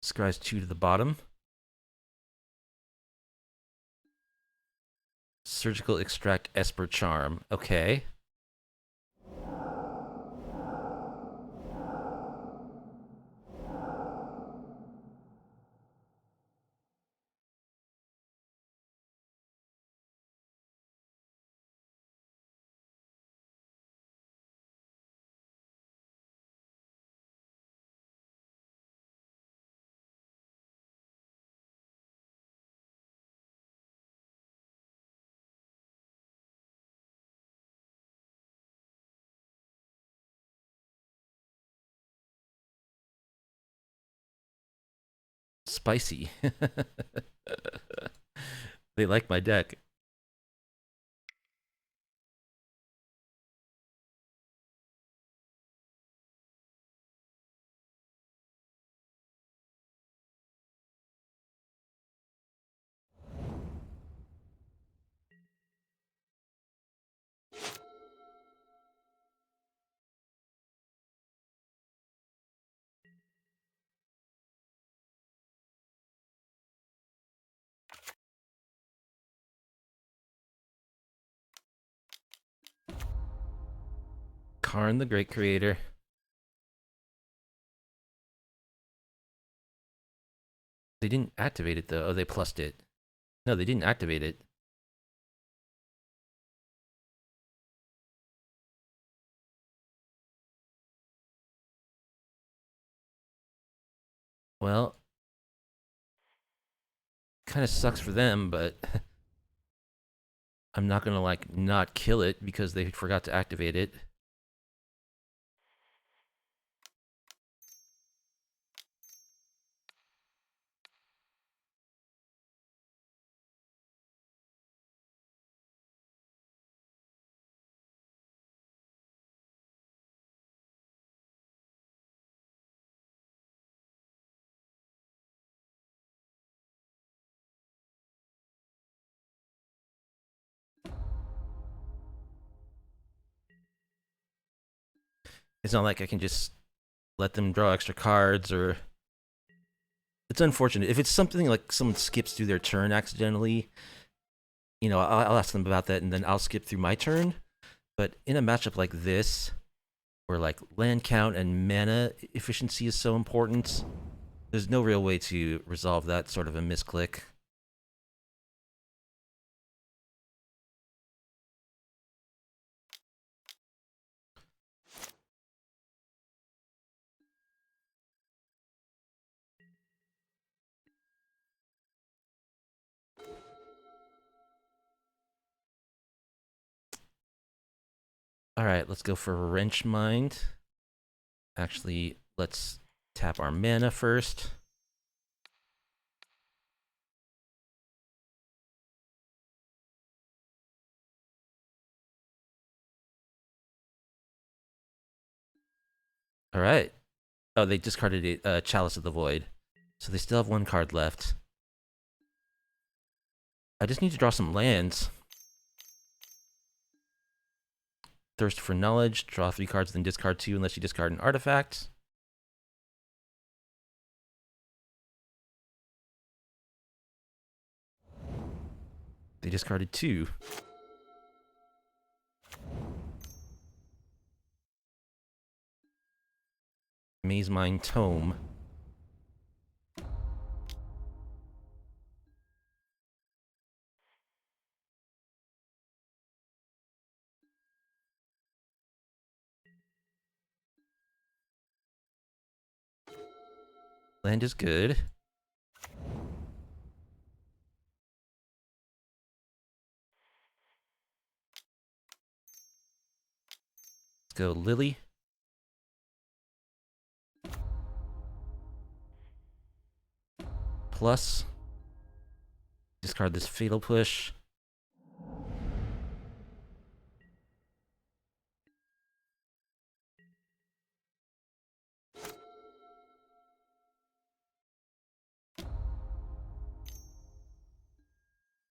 Scries 2 to the bottom. Surgical Extract Esper Charm. Okay. Spicy. They like my deck. Karn the Great Creator. They didn't activate it though. Oh, they plussed it. No, they didn't activate it. Well, kind of sucks for them, but I'm not gonna like not kill it because they forgot to activate it. It's not like I can just let them draw extra cards or. It's unfortunate. If it's something like someone skips through their turn accidentally, I'll ask them about that and then I'll skip through my turn. But in a matchup like this, where like land count and mana efficiency is so important, there's no real way to resolve that sort of a misclick. All right, let's go for Wrench Mind. Actually, let's tap our mana first. All right. Oh, they discarded a Chalice of the Void. So they still have one card left. I just need to draw some lands. Thirst for Knowledge. Draw 3 cards, then discard 2 unless you discard an artifact. They discarded 2. Maze Mine Tome. Land is good. Let's go Lily. Plus. Discard this Fatal Push.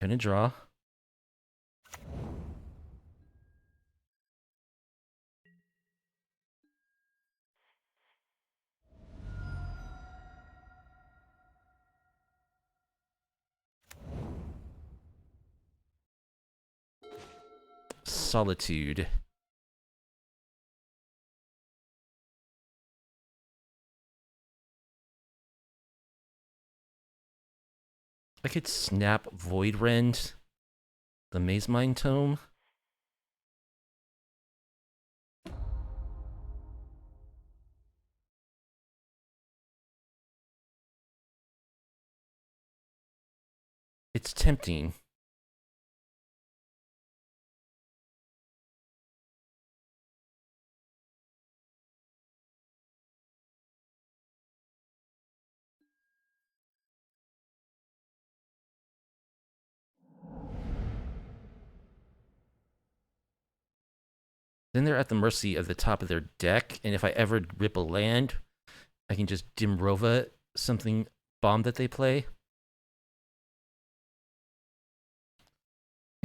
Gonna draw. Solitude. I could snap Void Rend the Maze Mine Tome. It's tempting. Then they're at the mercy of the top of their deck, and if I ever rip a land, I can just Dinrova something bomb that they play.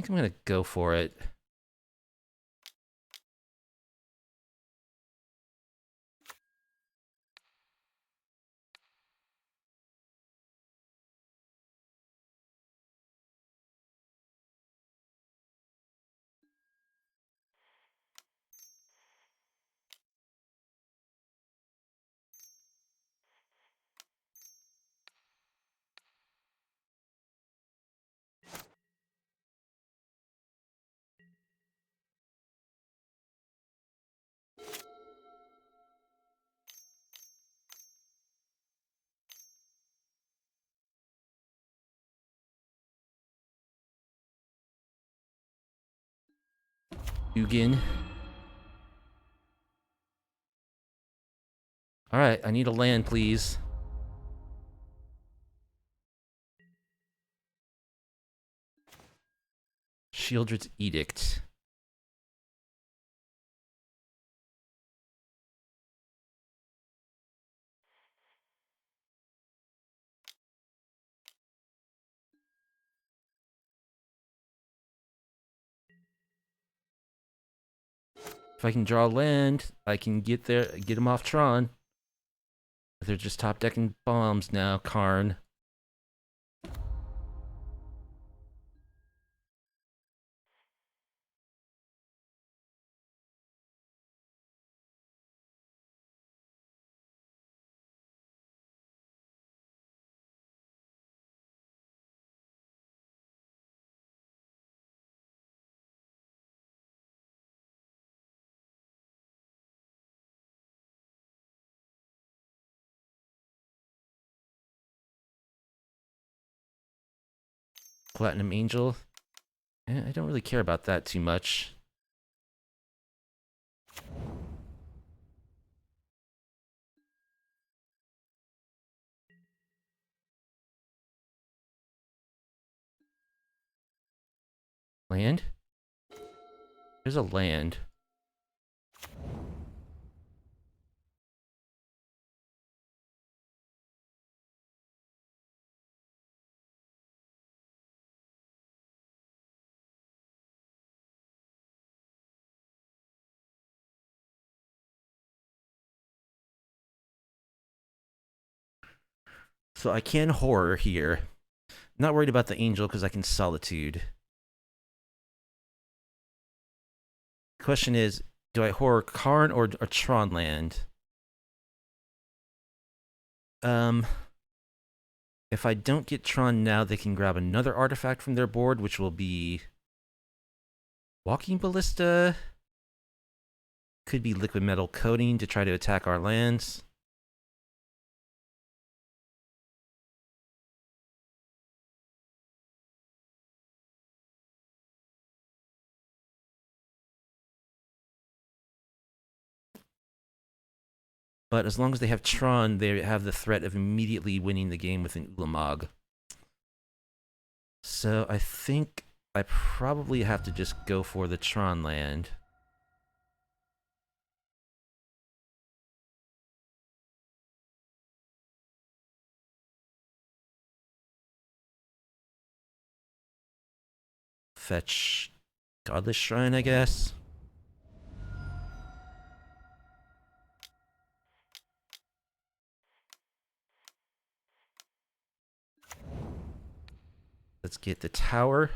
I think I'm gonna go for it. Ugin. Alright, I need a land, please. Shieldred's Edict. If I can draw land, I can get them off Tron. They're just top decking bombs now, Karn. Platinum Angel. I don't really care about that too much. Land? There's a land. So I can horror here. Not worried about the angel because I can solitude. Question is, do I horror Karn or Tron land? If I don't get Tron now, they can grab another artifact from their board, which will be Walking Ballista. Could be Liquid Metal Coating to try to attack our lands. But as long as they have Tron, they have the threat of immediately winning the game with an Ulamog. So I think I probably have to just go for the Tron land. Fetch Godless Shrine, I guess. Let's get the tower.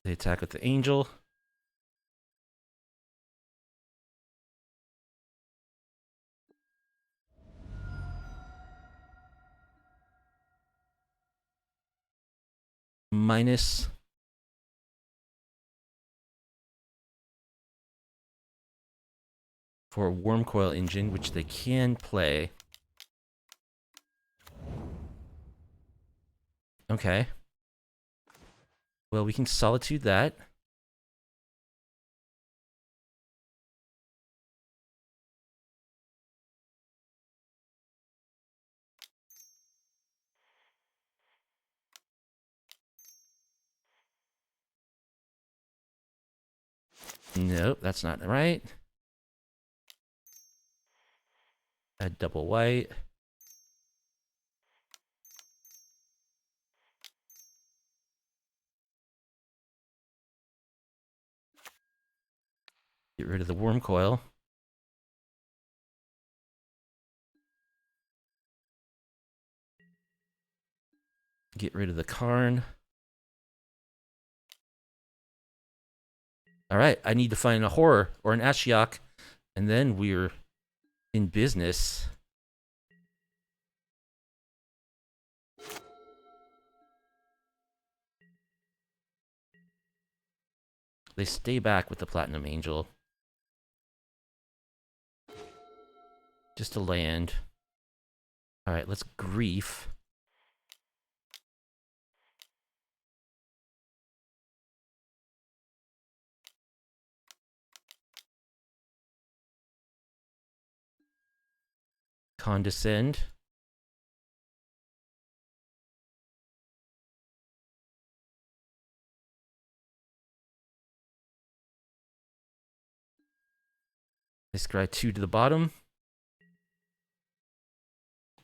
They attack with the angel. Minus. For a Worm Coil Engine, which they can play. Okay. Well, we can Solitude that. Nope, that's not right. Add double white. Get rid of the Worm Coil. Get rid of the Karn. All right, I need to find a Horror or an Ashiok, and then we're in business. They stay back with the Platinum Angel. Just a land. All right, let's Grief. Condescend. They scry 2 to the bottom.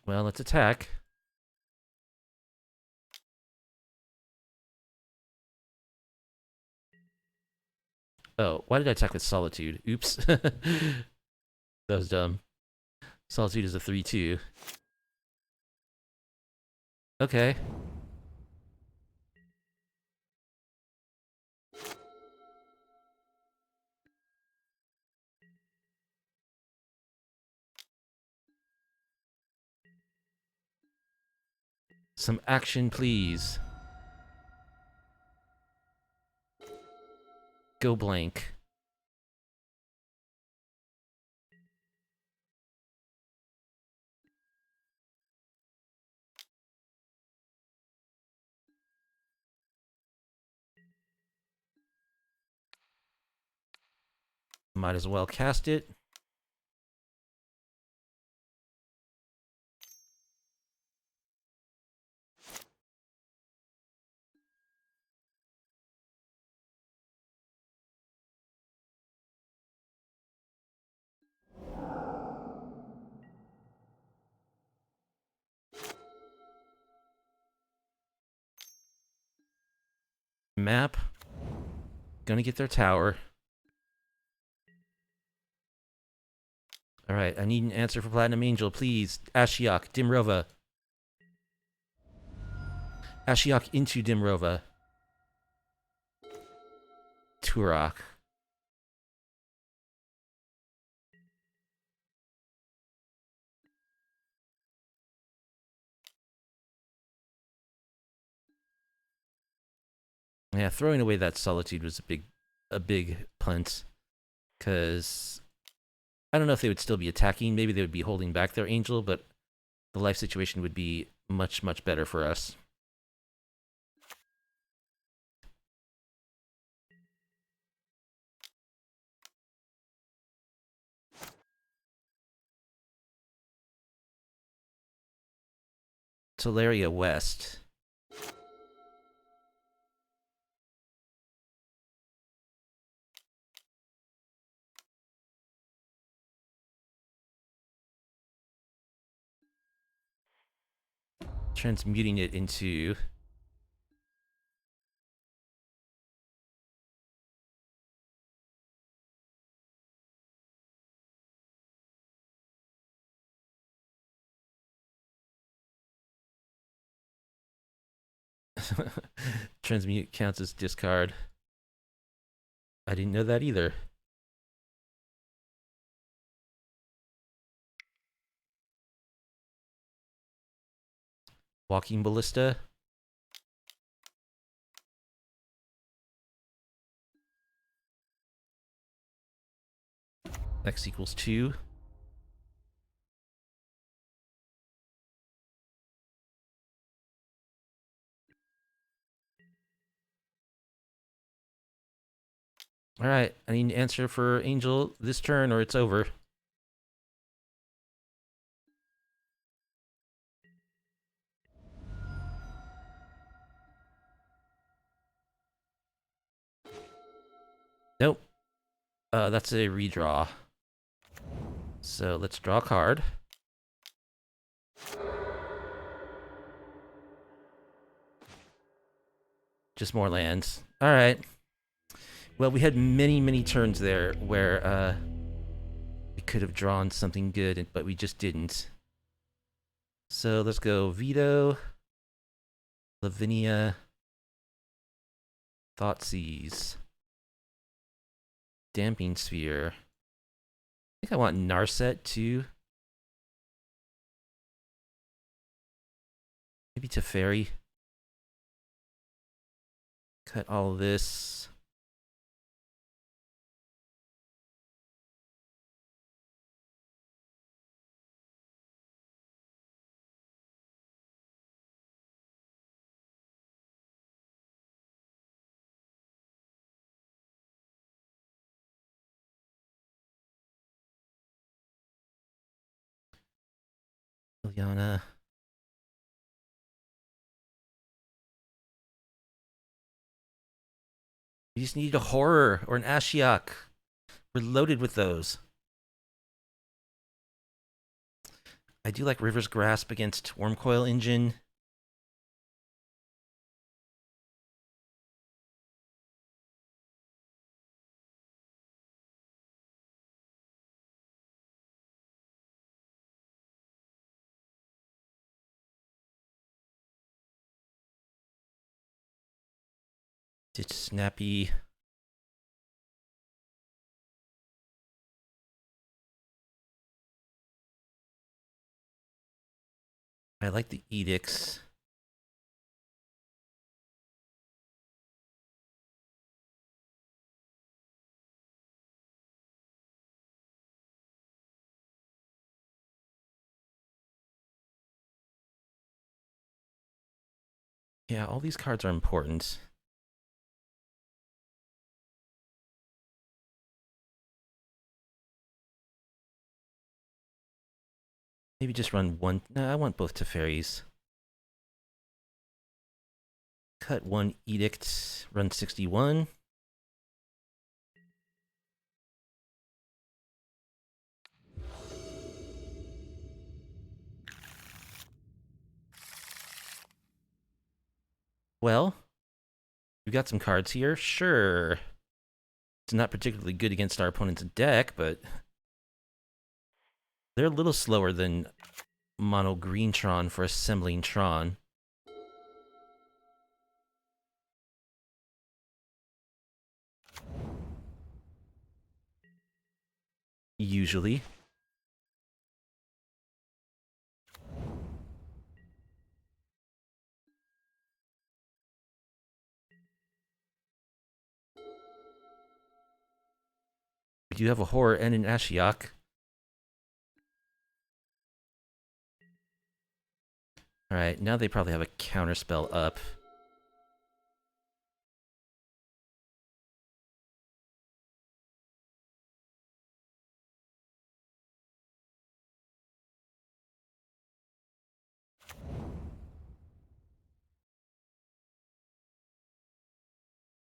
Well, let's attack. Oh, why did I attack with Solitude? Oops. That was dumb. Solitude is a 3/2. Okay. Some action, please. Go blank. Might as well cast it. Map. Gonna get their tower. Alright, I need an answer for Platinum Angel, please. Ashiok, Dinrova. Ashiok into Dinrova. Turok. Yeah, throwing away that Solitude was a big punt. Because I don't know if they would still be attacking. Maybe they would be holding back their Angel, but the life situation would be much, much better for us. Teleria West. Transmuting it into... Transmute counts as discard. I didn't know that either. Walking Ballista. X equals 2. Alright, I need an answer for Angel this turn or it's over. Nope. That's a redraw. So let's draw a card. Just more lands. Alright. Well, we had many, many turns there where we could have drawn something good, but we just didn't. So let's go Veto, Lavinia, Thoughtseize, Damping Sphere. I think I want Narset too. Maybe Teferi. Cut all of this. Liliana. We just need a Horror or an Ashiok. We're loaded with those. I do like River's Grasp against Wormcoil Engine. Ditch Snappy. I like the Edicts. Yeah, all these cards are important. Maybe just run one. No, I want both Teferis. Cut one Edict, run 61. Well, got some cards here. Sure. It's not particularly good against our opponent's deck, but they're a little slower than Mono Green Tron for assembling Tron. Usually. We do have a Horror and an Ashiok. Alright, now they probably have a counterspell up.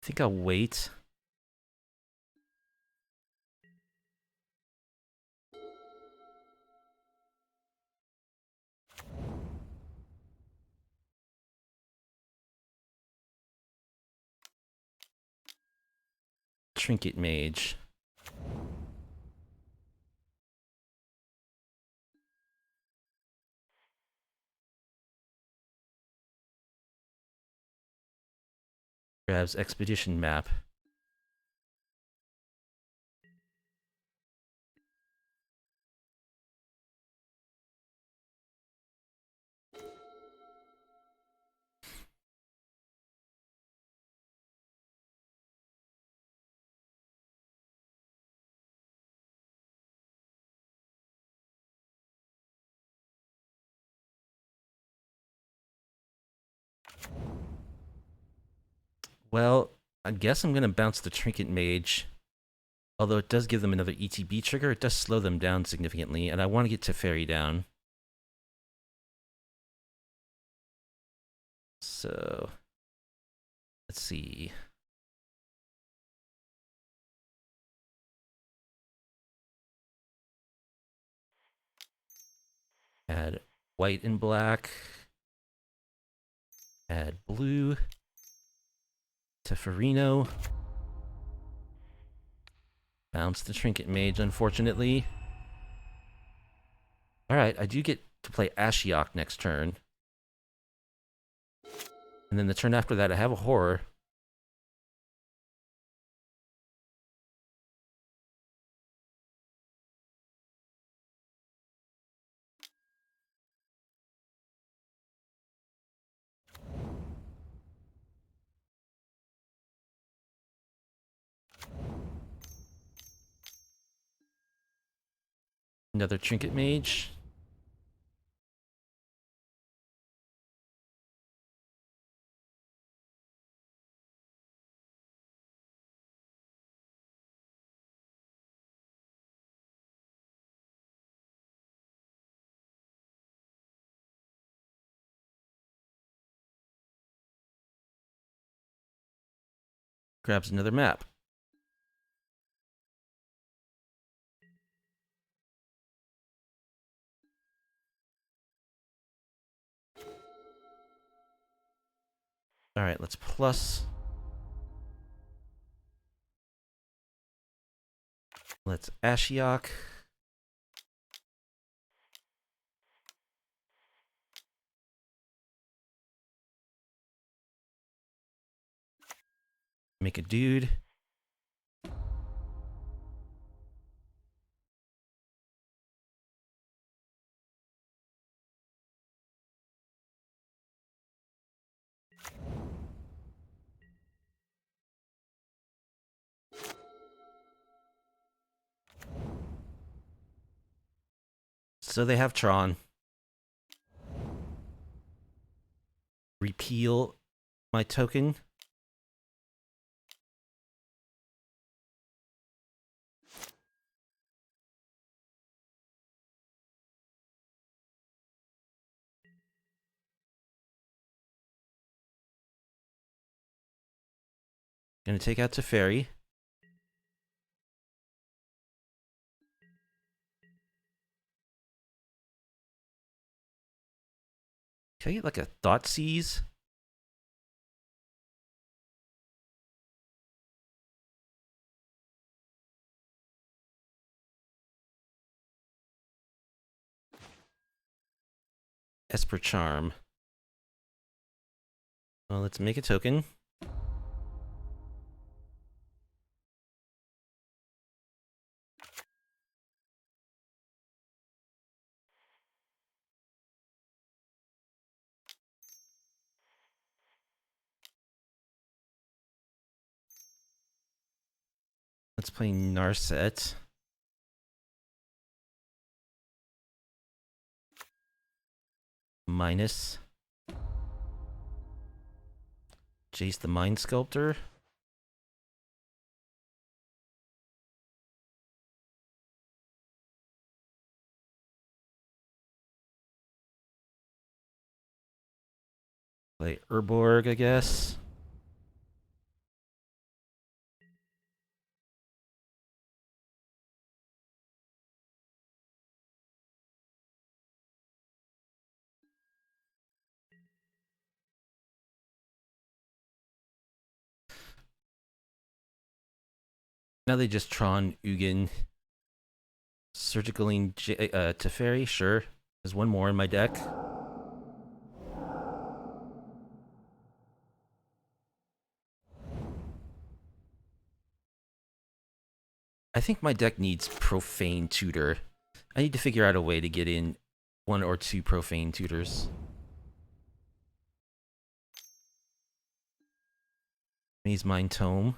I think I'll wait. Trinket Mage. Grabs Expedition Map. Well, I guess I'm gonna bounce the Trinket Mage. Although it does give them another ETB trigger, it does slow them down significantly, and I want to get Teferi down. So, let's see. Add white and black. Add blue. Teferino. Bounce the Trinket Mage, unfortunately. Alright, I do get to play Ashiok next turn. And then the turn after that, I have a Horror. Another Trinket Mage. Grabs another map. Alright, let's plus. Let's Ashiok. Make a dude. So they have Tron. Repeal my token. Gonna take out Teferi. Can I get like a Thought Seize? Esper Charm. Well, let's make a token. Let's play Narset. Minus Jace the Mind Sculptor. Play Urborg, I guess. Now they just Tron, Ugin, Surgically Teferi, sure. There's one more in my deck. I think my deck needs Profane Tutor. I need to figure out a way to get in 1 or 2 Profane Tutors. Maze Mind Tome.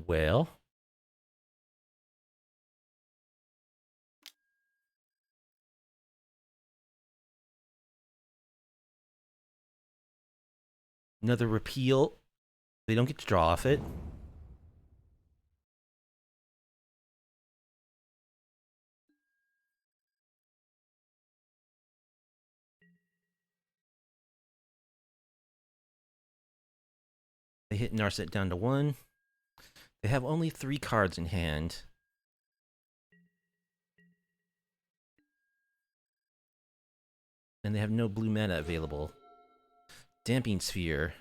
Well, another repeal. They don't get to draw off it. They hit Narset down to 1. They have only 3 cards in hand. And they have no blue mana available. Damping Sphere.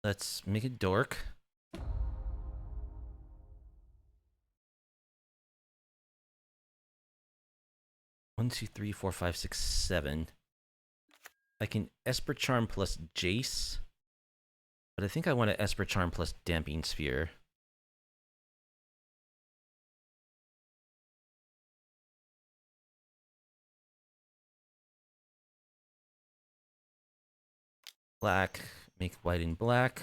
Let's make it dork. One, two, three, four, five, six, 7. I can Esper Charm plus Jace, but I think I want to Esper Charm plus Damping Sphere. Black, make white and black.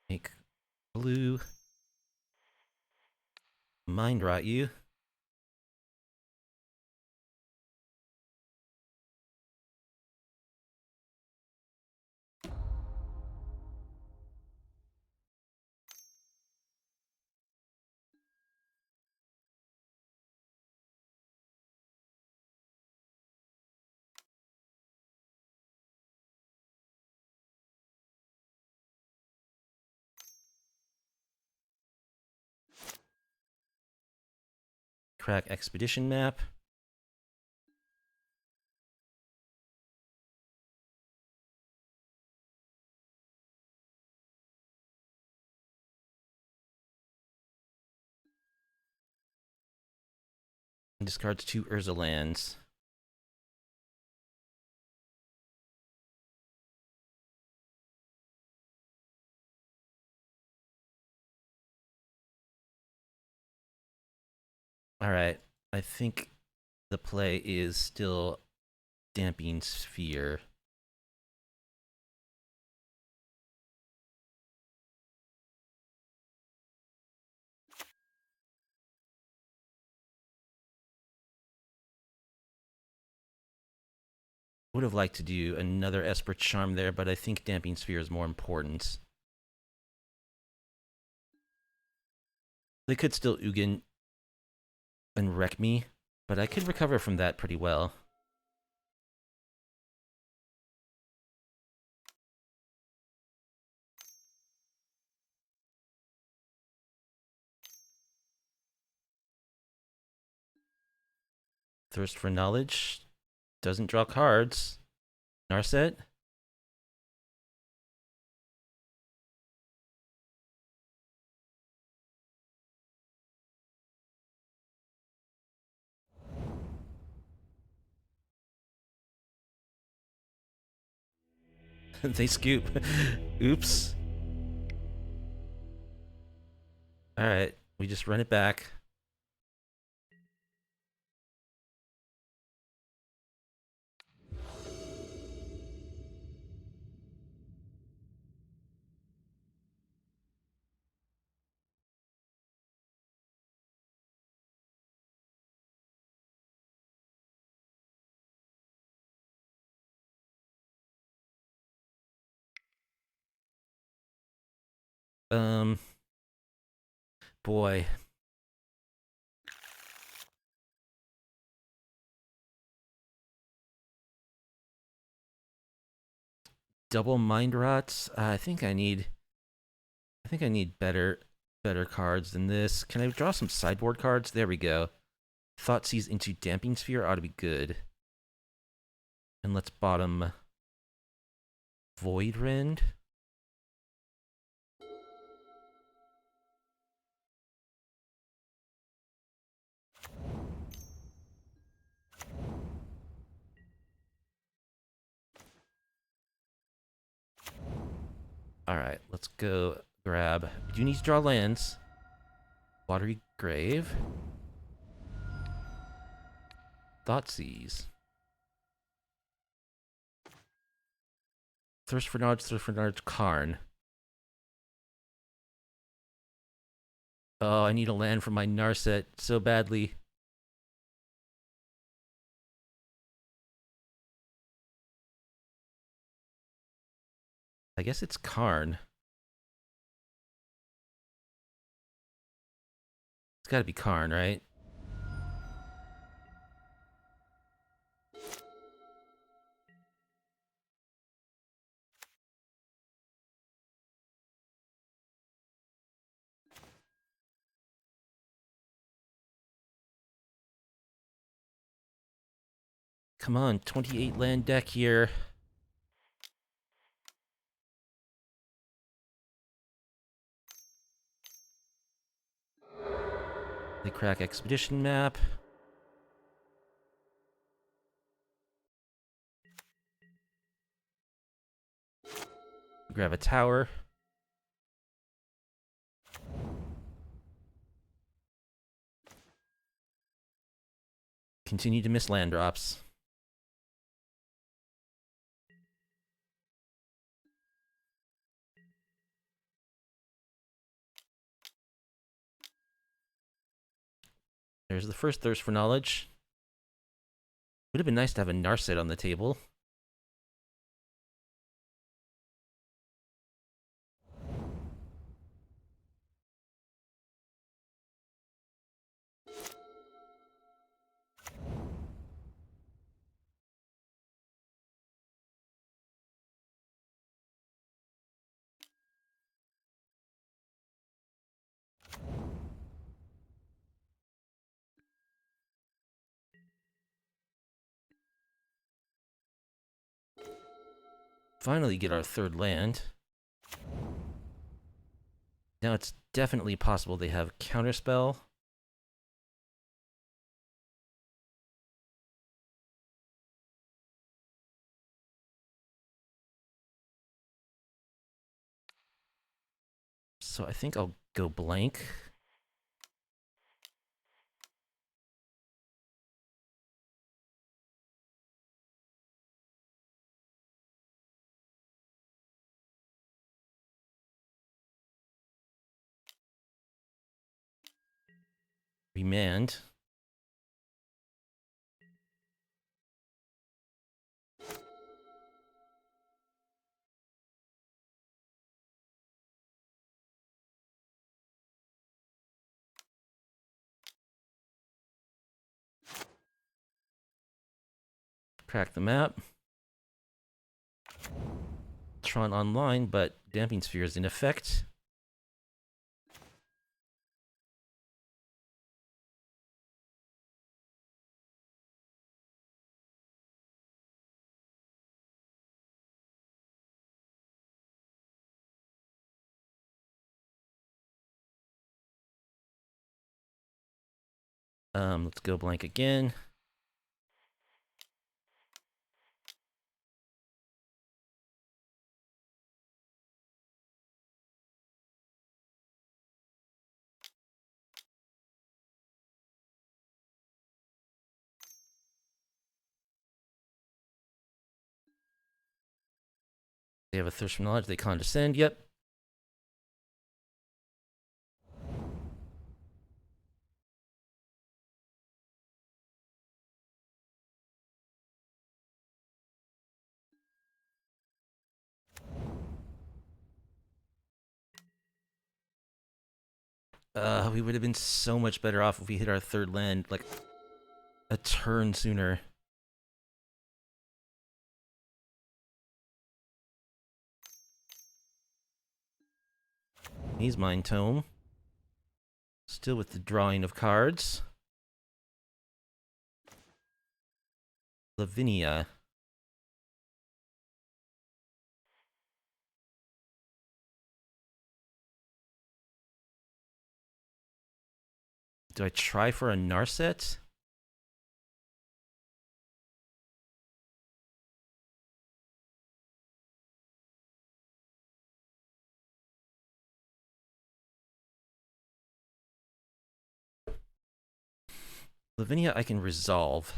Make blue. Mind rot you. Crack Expedition Map. And discards 2 Urza lands. Alright, I think the play is still Damping Sphere. Would have liked to do another Esper Charm there, but I think Damping Sphere is more important. They could still Ugin and wreck me, but I could recover from that pretty well. Thirst for Knowledge doesn't draw cards. Narset? They scoop. Oops. Alright, we just run it back. Boy. Double Mind Rot? I think I need better cards than this. Can I draw some sideboard cards? There we go. Thoughtseize into Damping Sphere ought to be good. And let's bottom Void Rend. Alright, let's go grab. We do need to draw lands. Watery Grave. Thoughtseize. Thirst for Knowledge, Karn. Oh, I need a land for my Narset so badly. I guess it's Karn. It's gotta be Karn, right? Come on, 28 land deck here. They crack Expedition Map. Grab a tower. Continue to miss land drops. There's the first Thirst for Knowledge. Would have been nice to have a Narset on the table. Finally get our third land. Now it's definitely possible they have Counterspell. So I think I'll go blank. Remand. Crack the map. Tron online, but damping sphere is in effect. Let's go blank again. They have a thirst for knowledge. They condescend. Yep. We would have been so much better off if we hit our third land like a turn sooner. He's Mind Tome. Still with the drawing of cards. Lavinia. Do I try for a Narset? Lavinia I can resolve.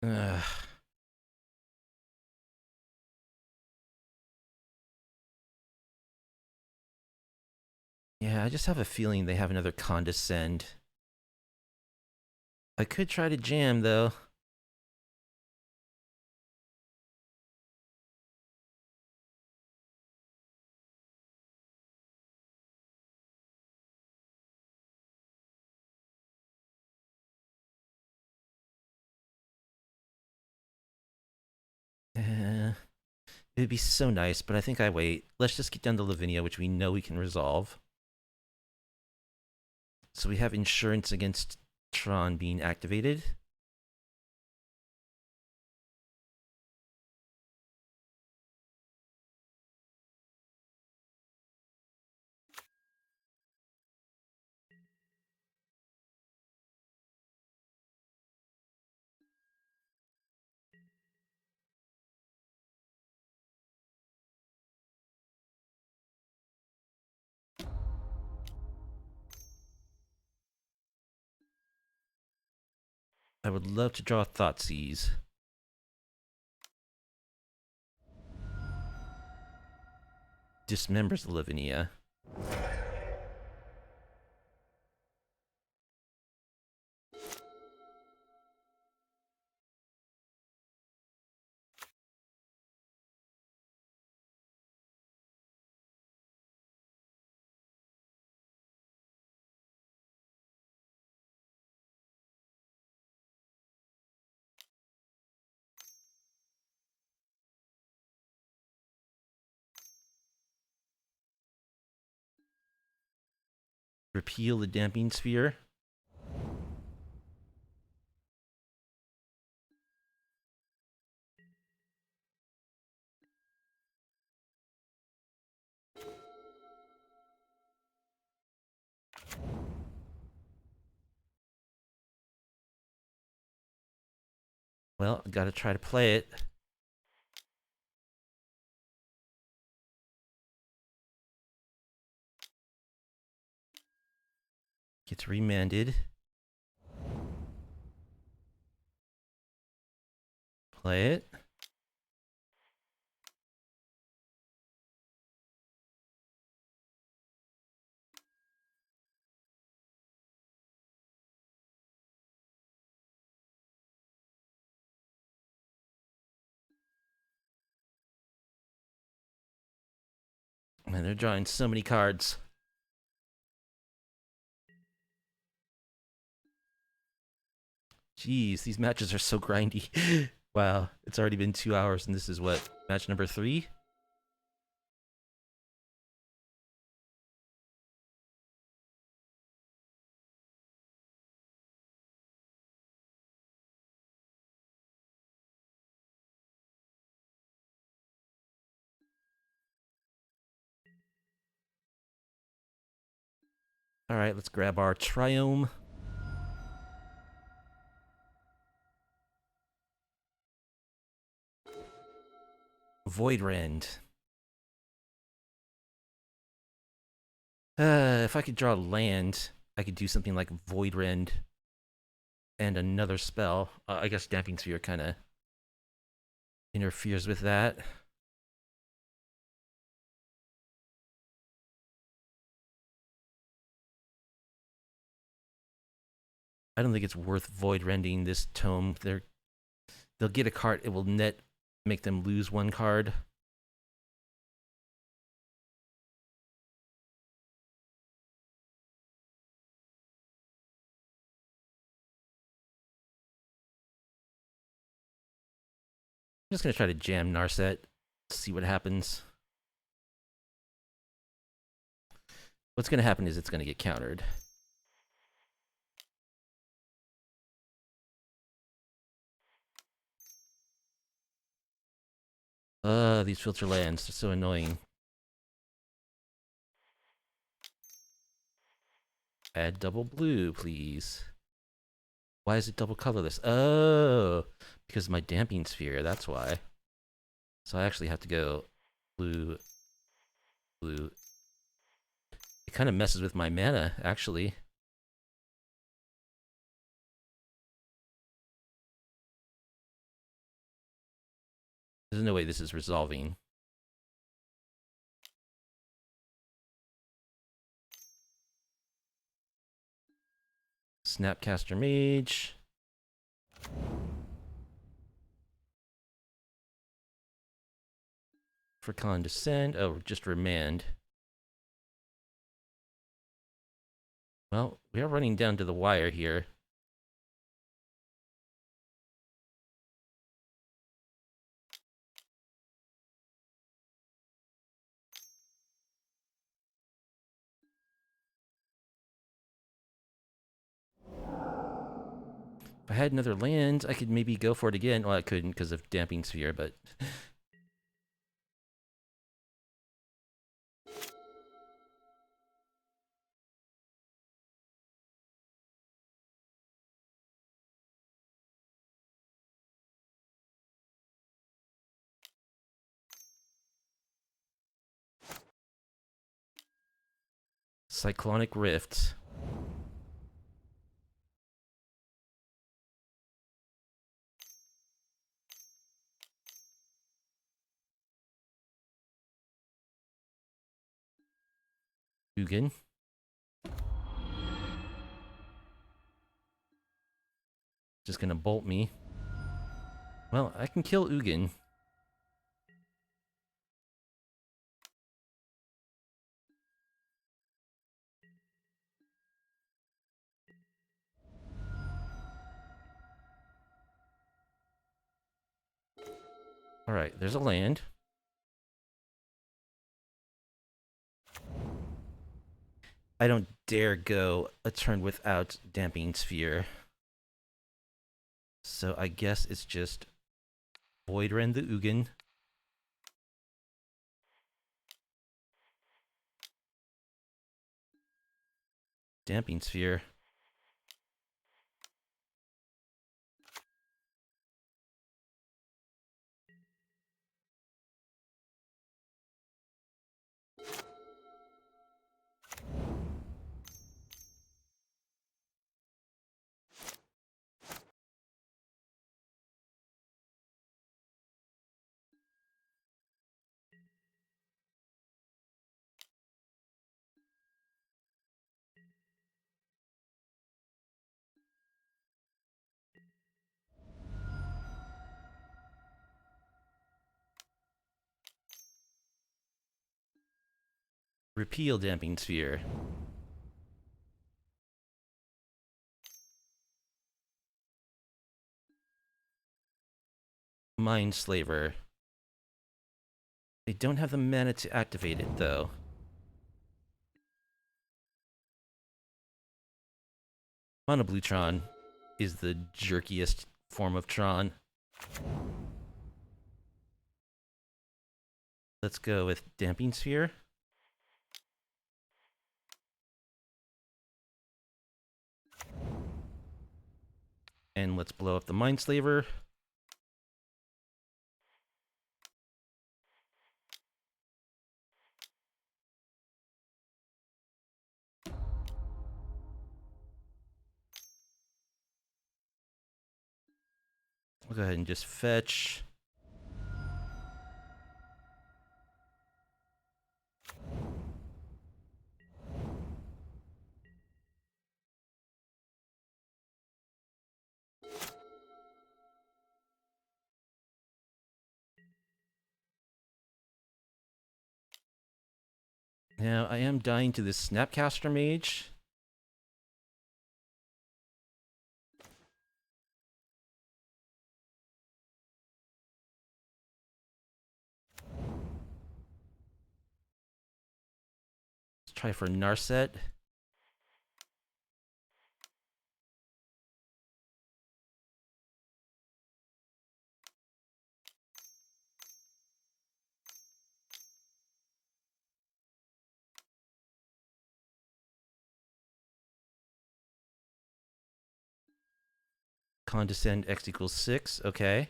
Ugh. Yeah, I just have a feeling they have another Condescend. I could try to jam, though. It'd be so nice, but I think I wait. Let's just get down to Lavinia, which we know we can resolve. So we have insurance against Tron being activated. I would love to draw Thoughtseize. Dismembers Lavinia. Repeal the damping sphere. Well, gotta try to play it. Gets remanded. Play it. Man, they're drawing so many cards. Jeez, these matches are so grindy. Wow, it's already been 2 hours, and this is what, match number 3? All right, let's grab our Triome. Voidrend. If I could draw land, I could do something like Voidrend and another spell. I guess Damping Sphere kind of interferes with that. I don't think it's worth Voidrending this tome. They'll get a card. It will net make them lose 1 card. I'm just gonna try to jam Narset, see what happens. What's gonna happen is it's gonna get countered. These filter lands are so annoying. Add double blue, please. Why is it double colorless? Oh, because of my Damping Sphere, that's why. So I actually have to go blue, blue. It kind of messes with my mana, actually. There's no way this is resolving. Snapcaster Mage. For Condescend. Oh, just Remand. Well, we are running down to the wire here. If I had another land, I could maybe go for it again. Well, I couldn't because of Damping Sphere, but... Cyclonic Rift. Ugin. Just gonna bolt me. Well, I can kill Ugin. Alright, there's a land. I don't dare go a turn without Damping Sphere. So I guess it's just Voidrend the Ugin. Damping Sphere. Repeal Damping Sphere. Mind Slaver. They don't have the mana to activate it, though. Mono Blue Tron is the jerkiest form of Tron. Let's go with Damping Sphere. And let's blow up the Mind Slaver. I'll go ahead and just fetch. Now, I am dying to this Snapcaster Mage. Let's try for Narset. Condescend X equals 6. Okay.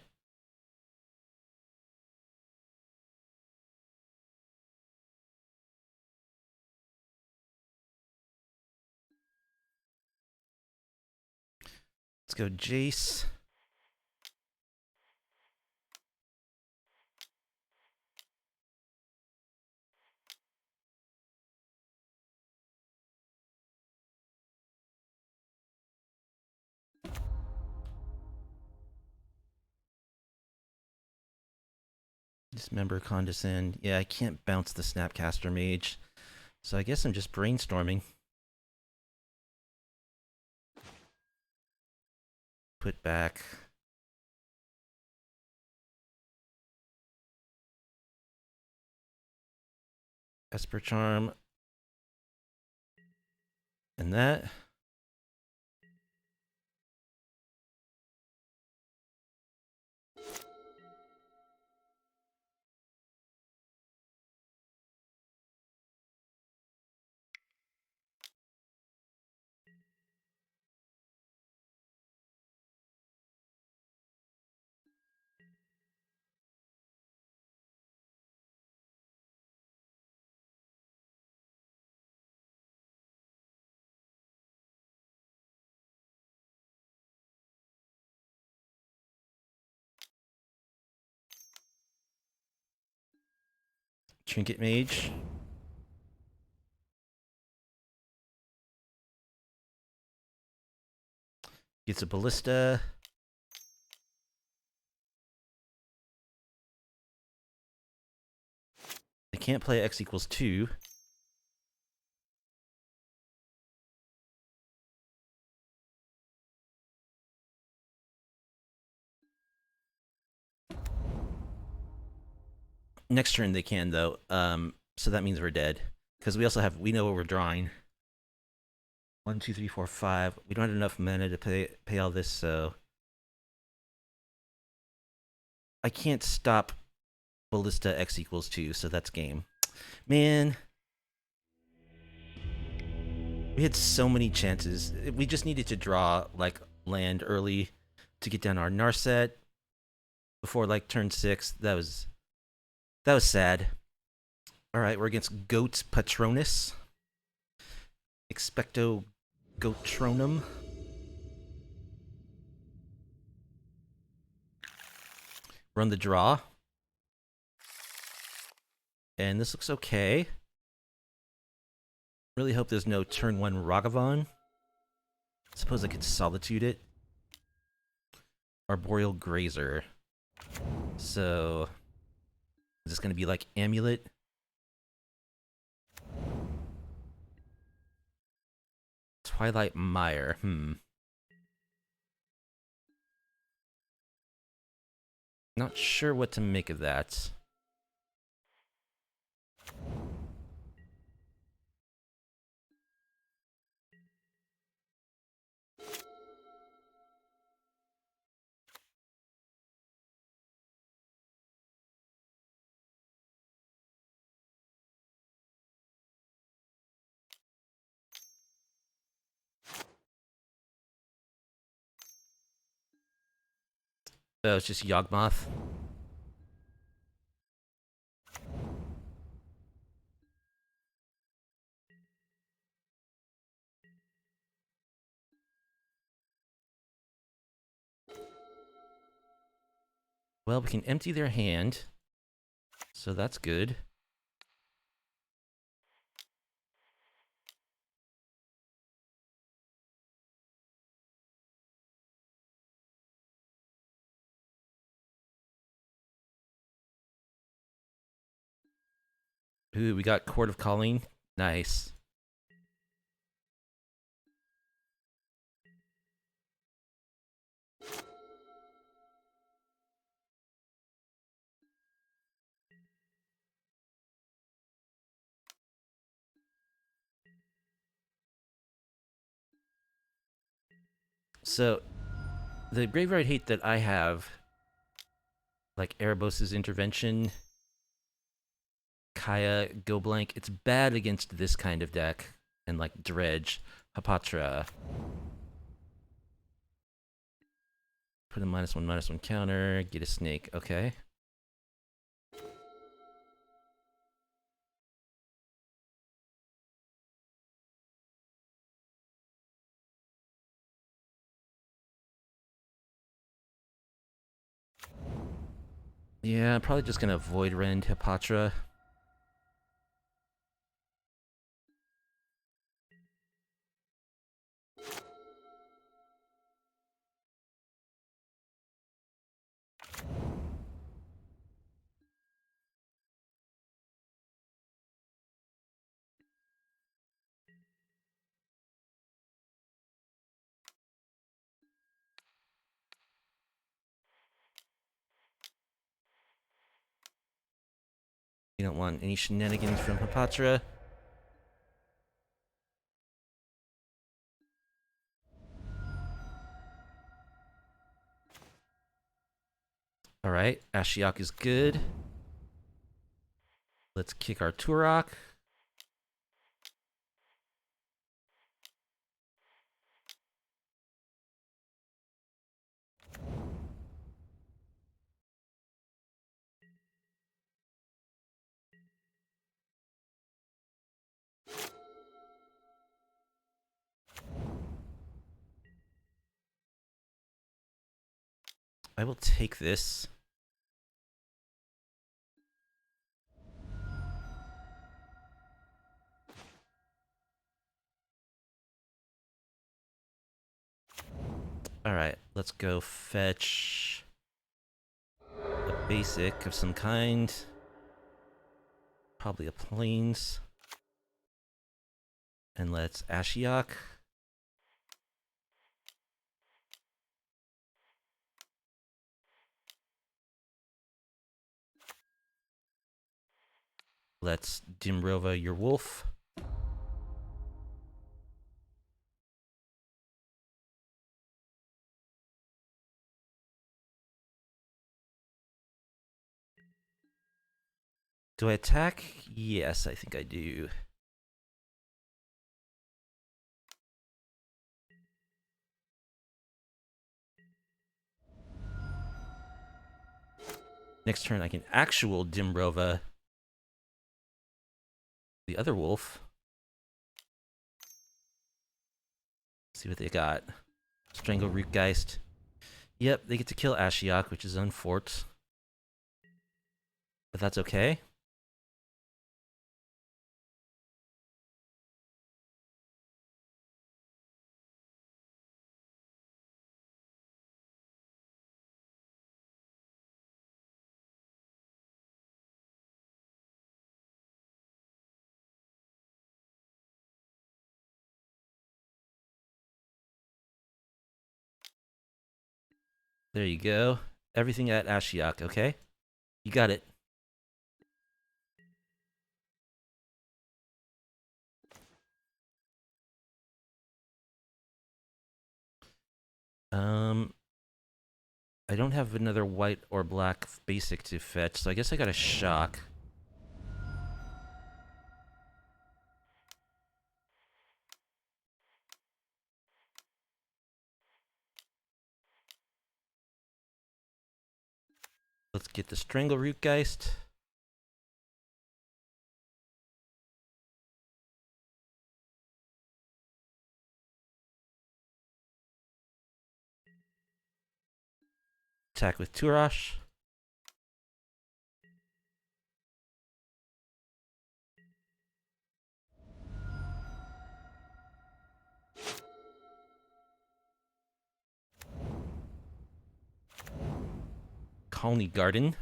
Let's go Jace. Dismember, Condescend. Yeah, I can't bounce the Snapcaster Mage. So I guess I'm just brainstorming. Put back. Esper Charm. And that. Trinket Mage. Gets a Ballista. They can't play X equals 2. Next turn they can, though. So that means we're dead. Because we also have, we know what we're drawing. 1, 2, 3, 4, 5. We don't have enough mana to pay all this, so I can't stop Ballista X equals 2, so that's game. Man, we had so many chances. We just needed to draw like land early to get down our Narset before like turn 6. That was sad. All right, we're against Goat's Patronus. Expecto Goatronum. Run the draw. And this looks okay. Really hope there's no turn 1 Ragavan. Suppose I could Solitude it. Arboreal Grazer. So, is this going to be like Amulet? Twilight Mire. Not sure what to make of that. Oh, it's just Yawgmoth. Well, we can empty their hand, so that's good. Ooh, we got Court of Calling. Nice. So, the graveyard hate that I have, like Erebos' Intervention, Kaya, Go Blank, it's bad against this kind of deck. And like Dredge, Hapatra. Put a -1/-1 counter, get a snake, okay. Yeah, I'm probably just gonna Void Rend Hapatra. You don't want any shenanigans from Hapatra. Alright, Ashiok is good. Let's kick our Turok. I will take this. Alright, let's go fetch a basic of some kind. Probably a plains. And let's Ashiok. Let's Dinrova your wolf. Do I attack? Yes, I think I do. Next turn I can actual Dinrova the other wolf. See what they got. Strangle Rootgeist. Yep, they get to kill Ashiok, which is unfort. But that's okay. There you go. Everything at Ashiok, okay? You got it. I don't have another white or black basic to fetch, so I guess I got a shock. Let's get the Strangle Rootgeist. Attack with Turash. Colony Garden.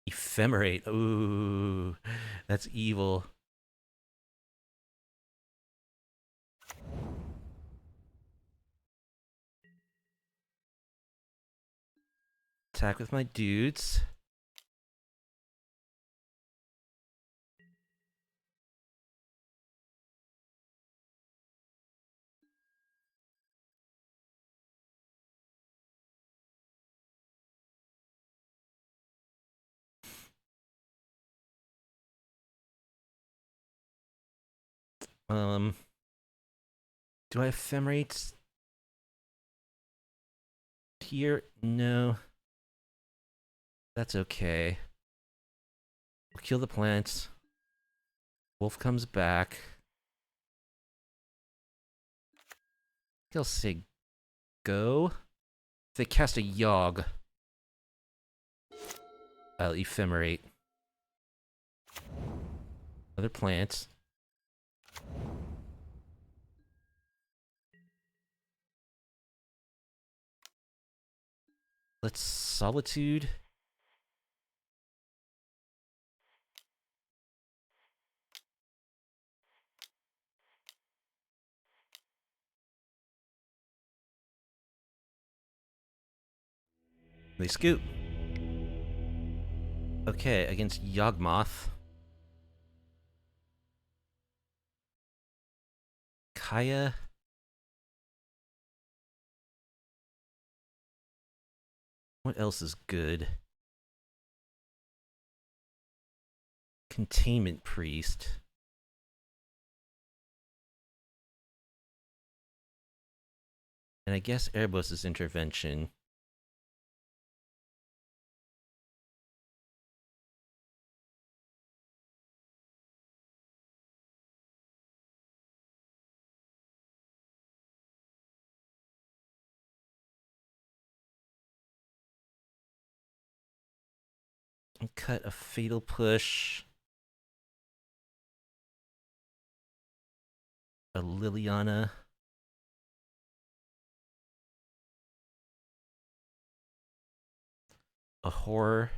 Ephemerate. Ooh, that's evil. Attack with my dudes. Do I have Ephemerate here? No. That's okay. We'll kill the plants. Wolf comes back. He'll say go. If they cast a Yogg, I'll Ephemerate. Other plants. Let's Solitude. They scoop. Okay, against Yawgmoth. Kaya. What else is good? Containment Priest. And I guess Erebos' Intervention. And cut a Fatal Push. A Liliana. A Horror.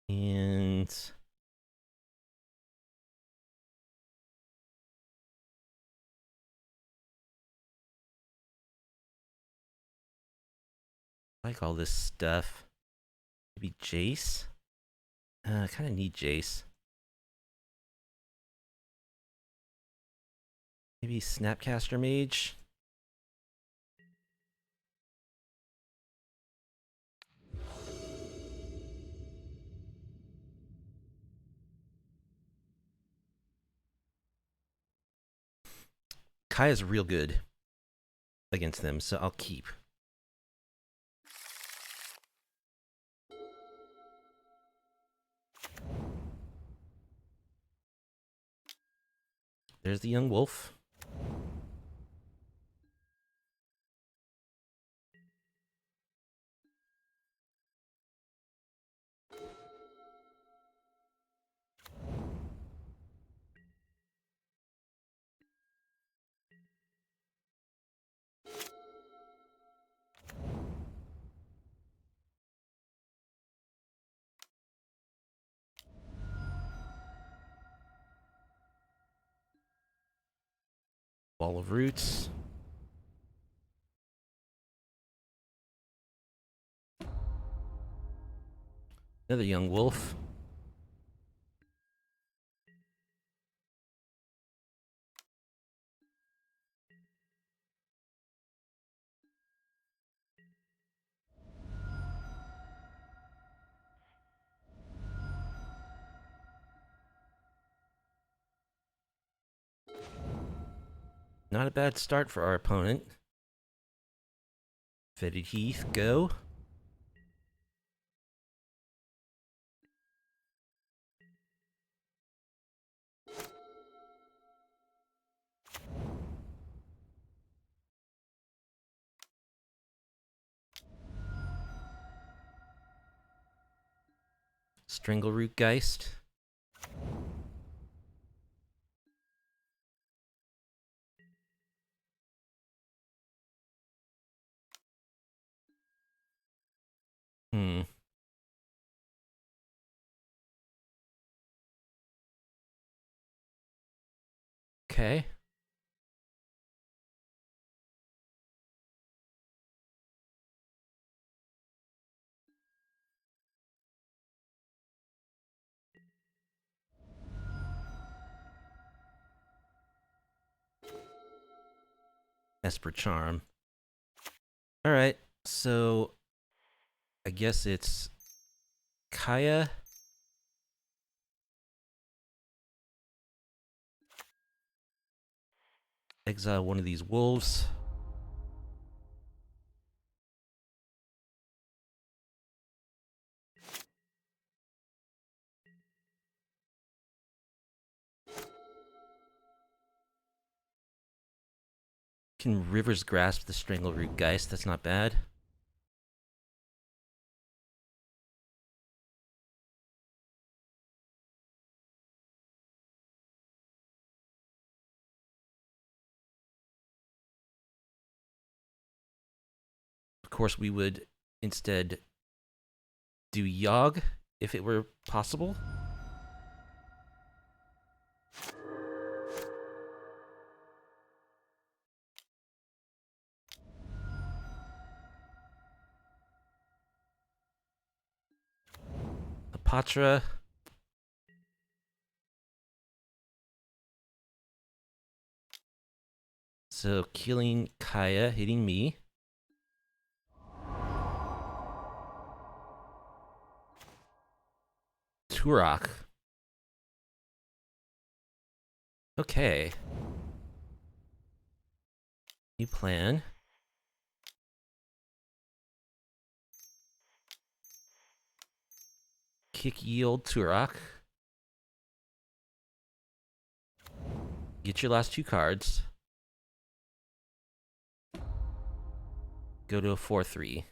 And I like all this stuff. Maybe Jace? I kind of need Jace. Maybe Snapcaster Mage? Kaya's real good against them, so I'll keep. There's the young wolf. Ball of roots. Another young wolf. Not a bad start for our opponent. Fetid Heath, go. Strangleroot Geist. Okay. Esper Charm. Alright, so I guess it's Kaya. Exile one of these wolves. Can Rivers grasp the Strangleroot Geist? That's not bad. Of course, we would instead do Yogg if it were possible. Apatra. So killing Kaya, hitting me. Turok. Okay. New plan. Kick ye old Turok. Get your last 2 cards. Go to a 4/3.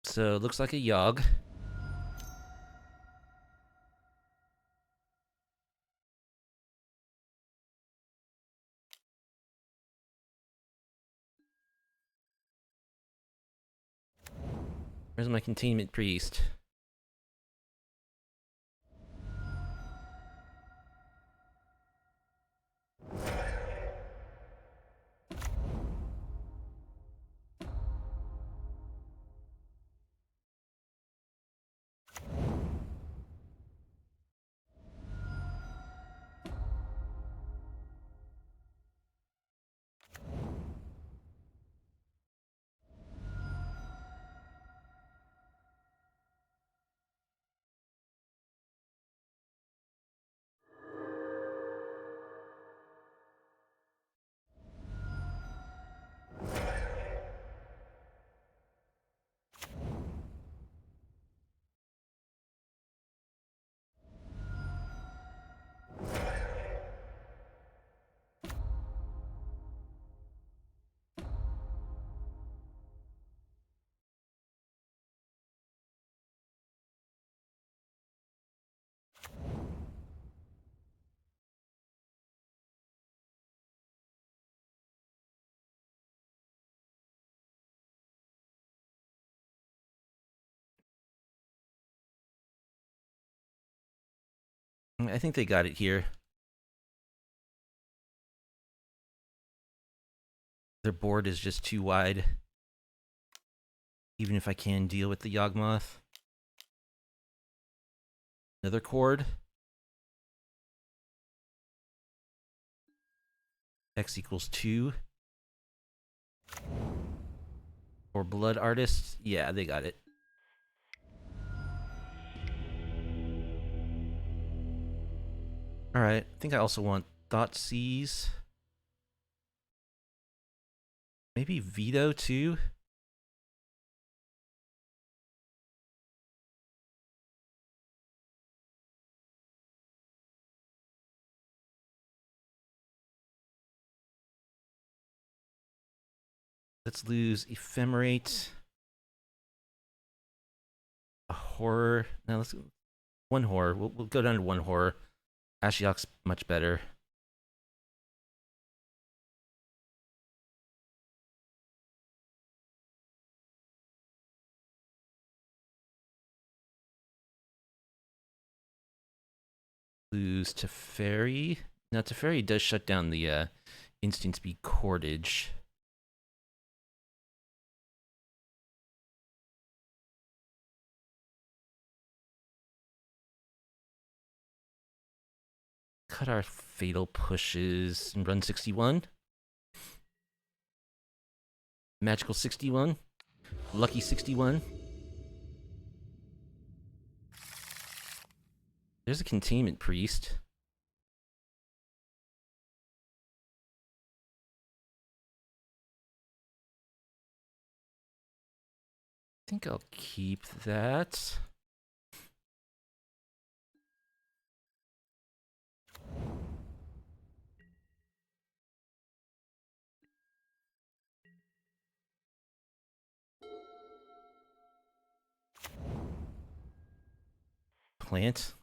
So it looks like a Yogg. Where's my Containment Priest? I think they got it here. Their board is just too wide. Even if I can deal with the Yawgmoth. Another chord. X equals 2. Or Blood Artists. Yeah, they got it. Alright, I think I also want Thoughtseize. Maybe Veto too? Let's lose Ephemerate. A Horror. Now let's... One Horror. We'll go down to one Horror. Ashiok's much better. Lose Teferi. Now Teferi does shut down the instant speed cordage. Cut our fatal pushes and run 61. Magical 61. Lucky 61. There's a Containment Priest. I think I'll keep that. Plant.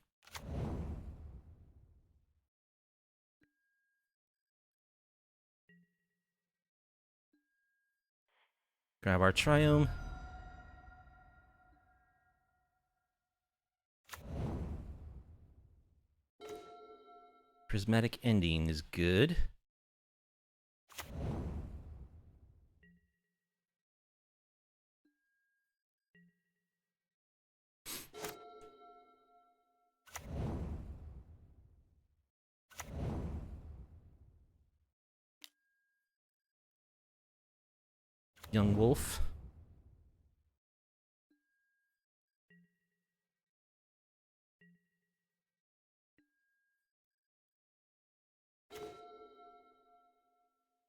Grab our Triome. Prismatic Ending is good. Young Wolf.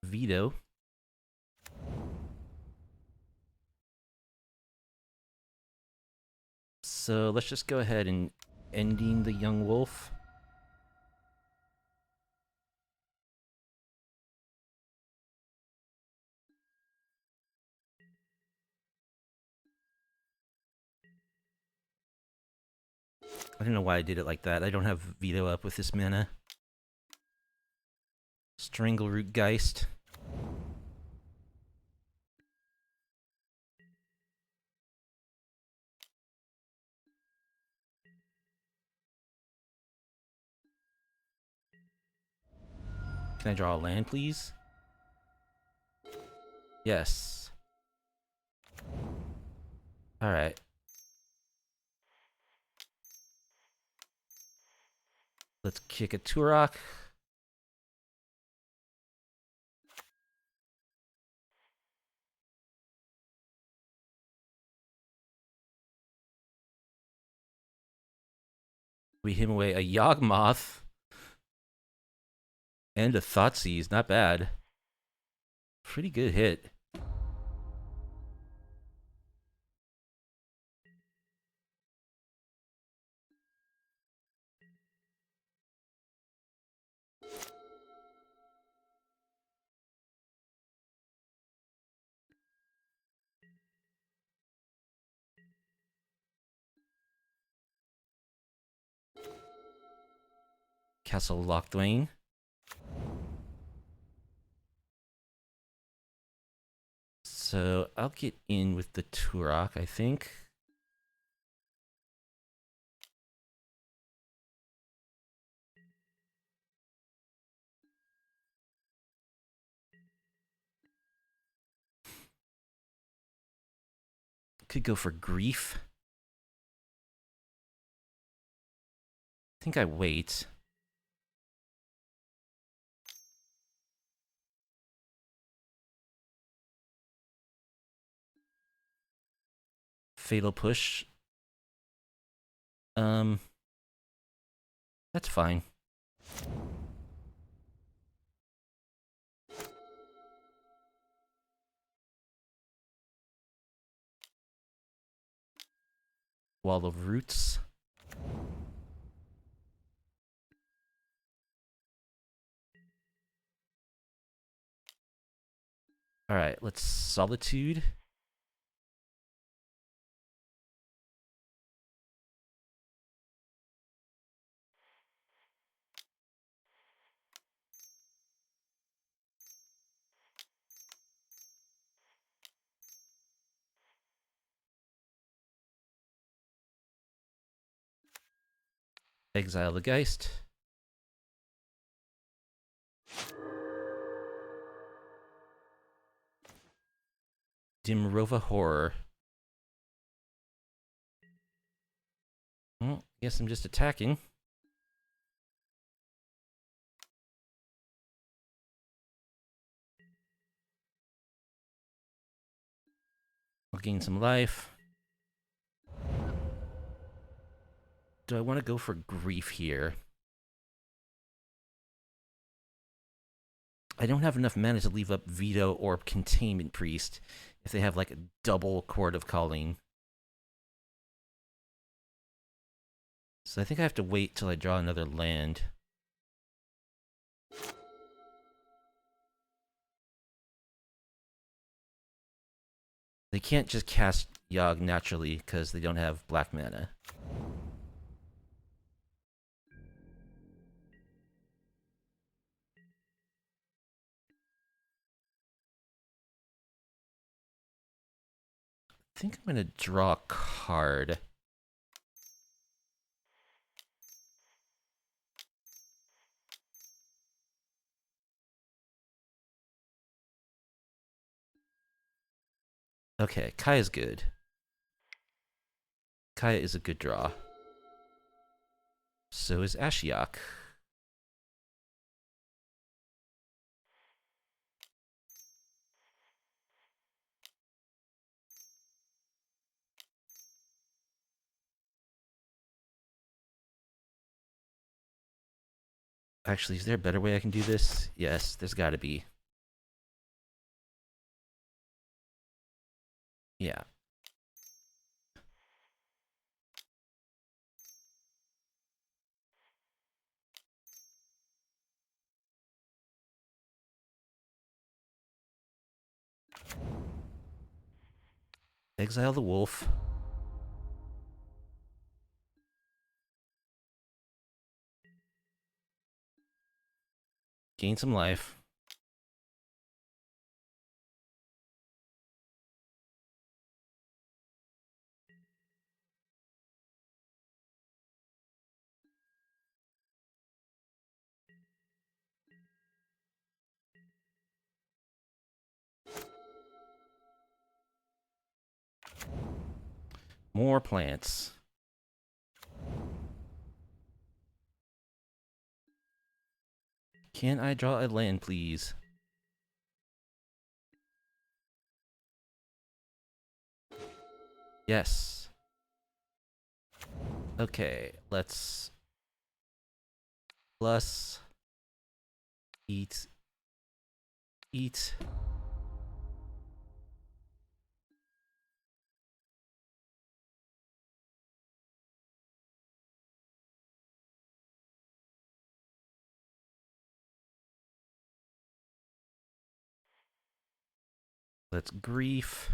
Veto. So let's just go ahead and ending the Young Wolf. I don't know why I did it like that. I don't have Veto up with this mana. Strangleroot Geist. Can I draw a land, please? Yes. Alright. Let's kick a Turok. We him away a Yawgmoth. And a Thoughtseize. Not bad. Pretty good hit. Castle Lochthwain. So I'll get in with the Turok, I think. Could go for grief. I think I wait. Fatal push. That's fine. Wall of Roots. Alright, let's Solitude. Exile the Geist. Dinrova Horror. Well, guess I'm just attacking. I'll gain some life. Do I want to go for grief here? I don't have enough mana to leave up Veto or Containment Priest if they have like a double Chord of Calling. So I think I have to wait till I draw another land. They can't just cast Yogg naturally because they don't have black mana. I think I'm going to draw a card. Okay, Kaya's good. Kaya is a good draw. So is Ashiok. Actually, is there a better way I can do this? Yes, there's gotta be. Yeah. Exile the wolf. Gain some life. More plants. Can I draw a land, please? Yes. Okay, let's plus eat. Let's grief.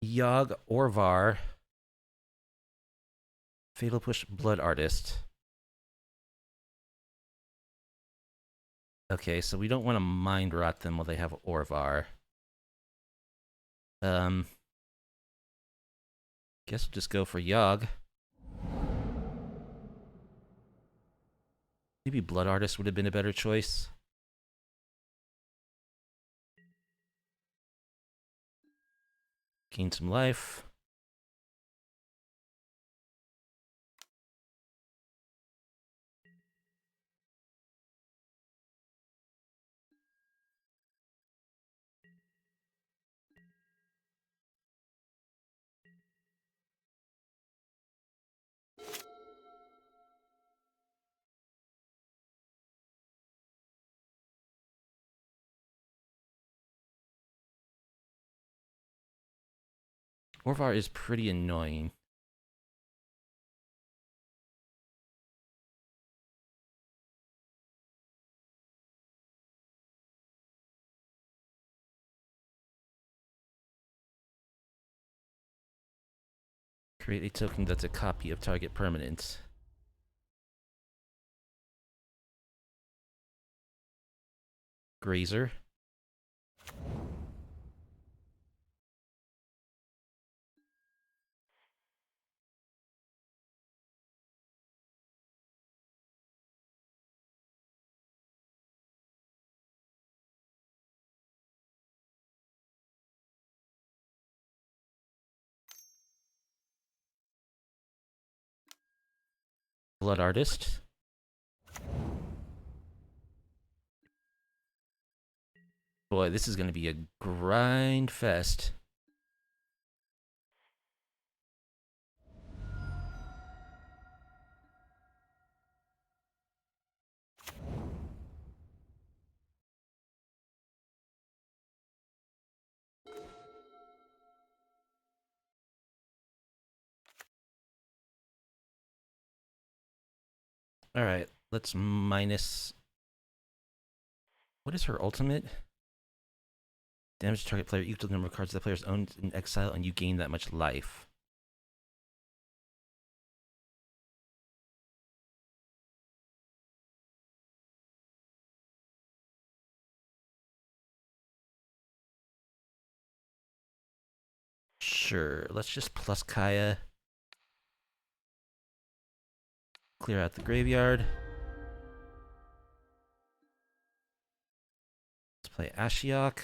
Yogg Orvar. Fatal Push Blood Artist. Okay, so we don't want to mind rot them while they have Orvar. Guess we'll just go for Yogg. Maybe Blood Artist would have been a better choice. Gain some life. Orvar is pretty annoying. Create a token that's a copy of target permanent. Grazer. Blood Artist. Boy, this is going to be a grind fest. Alright, let's minus... What is her ultimate? Damage to target player equal to the number of cards the player's owned in exile, and you gain that much life. Sure, let's just plus Kaya. Clear out the graveyard. Let's play Ashiok.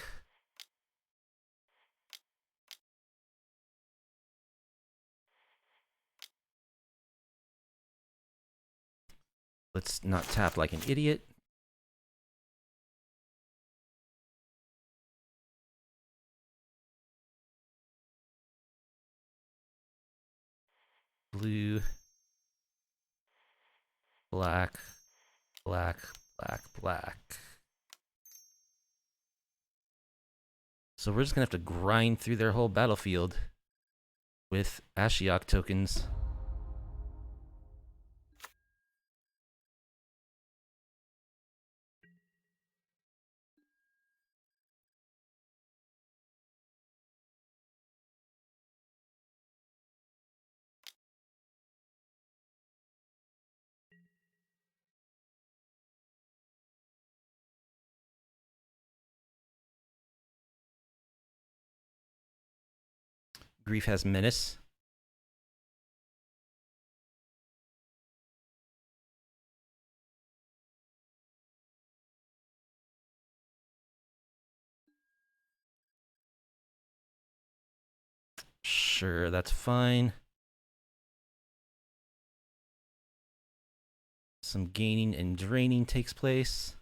Let's not tap like an idiot. Blue. Black. Black. Black. Black. So we're just gonna have to grind through their whole battlefield with Ashiok tokens. Grief has Menace. Sure, that's fine. Some gaining and draining takes place.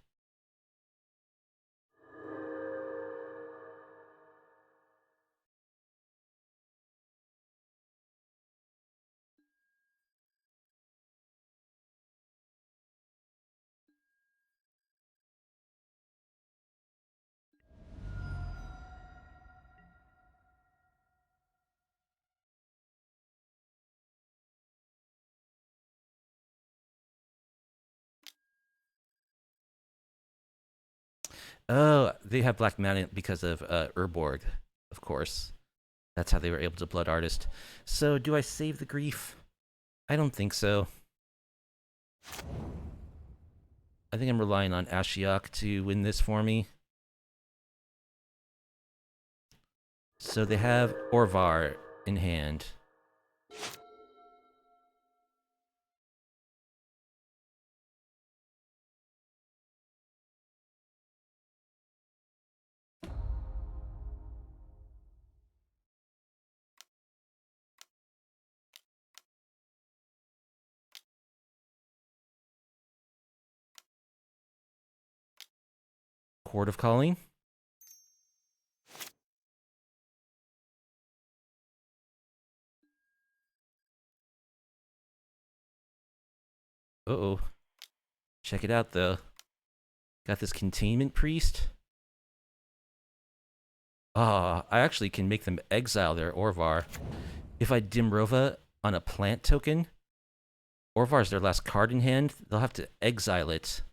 Oh, they have Black Mountain because of Urborg, of course. That's how they were able to Blood Artist. So do I save the grief? I don't think so. I think I'm relying on Ashiok to win this for me. So they have Orvar in hand. Chord of Calling. Uh-oh. Check it out, though. Got this Containment Priest. Ah, I actually can make them exile their Orvar. If I Dinrova on a plant token, Orvar's their last card in hand, they'll have to exile it.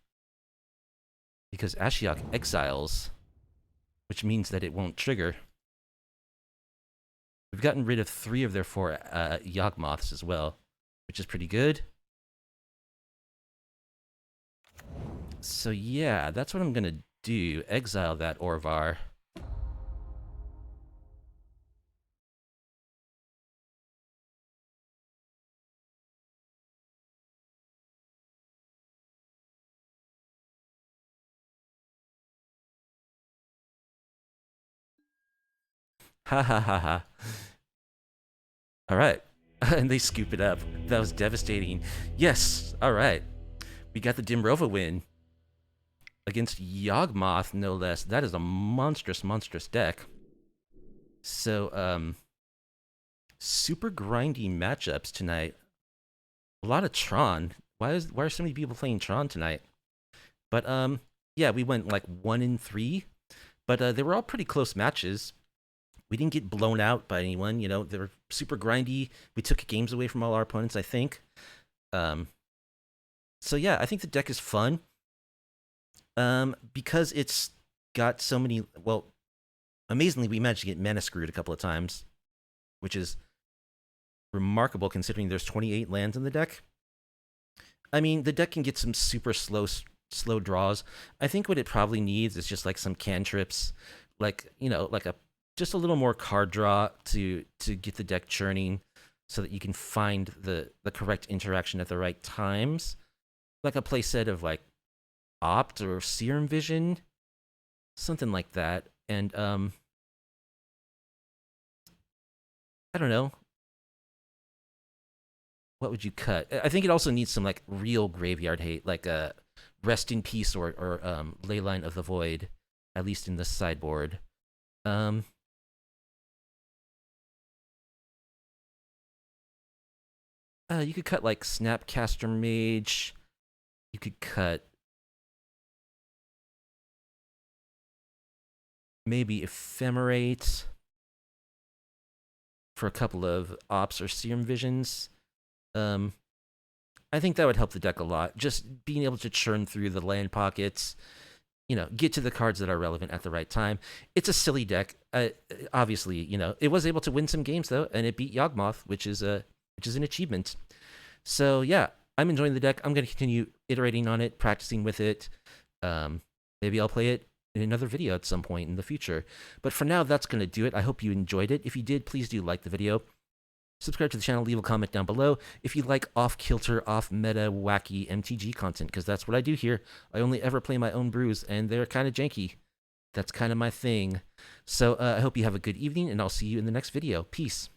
Because Ashiok exiles, which means that it won't trigger. We've gotten rid of 3 of their 4 Yawgmoths as well, which is pretty good. So yeah, that's what I'm gonna do. Exile that Orvar. Ha ha ha ha. Alright. And they scoop it up. That was devastating. Yes, alright. We got the Dinrova win. Against Yawgmoth, no less. That is a monstrous, monstrous deck. So, super grindy matchups tonight. A lot of Tron. Why are so many people playing Tron tonight? But, yeah, we went like 1-3. But they were all pretty close matches. We didn't get blown out by anyone, you know. They were super grindy. We took games away from all our opponents, I think. So yeah, I think the deck is fun. Because it's got so many, well, amazingly, we managed to get mana screwed a couple of times, which is remarkable considering there's 28 lands in the deck. I mean, the deck can get some super slow draws. I think what it probably needs is just like some cantrips, like, you know, like just a little more card draw to get the deck churning so that you can find the correct interaction at the right times. Like a playset of like Opt or Serum Vision, something like that. And I don't know, what would you cut? I think it also needs some like real graveyard hate, like a Rest in Peace or Leyline of the Void, at least in the sideboard. You could cut like Snapcaster Mage. You could cut maybe Ephemerate for a couple of Ops or Serum Visions. I think that would help the deck a lot. Just being able to churn through the land pockets, you know, get to the cards that are relevant at the right time. It's a silly deck. Obviously, you know, it was able to win some games though, and it beat Yawgmoth, which is an achievement. So yeah, I'm enjoying the deck. I'm going to continue iterating on it, practicing with it. Maybe I'll play it in another video at some point in the future. But for now, that's going to do it. I hope you enjoyed it. If you did, please do like the video. Subscribe to the channel, leave a comment down below if you like off-kilter, off-meta, wacky MTG content, because that's what I do here. I only ever play my own brews, and they're kind of janky. That's kind of my thing. So I hope you have a good evening, and I'll see you in the next video. Peace.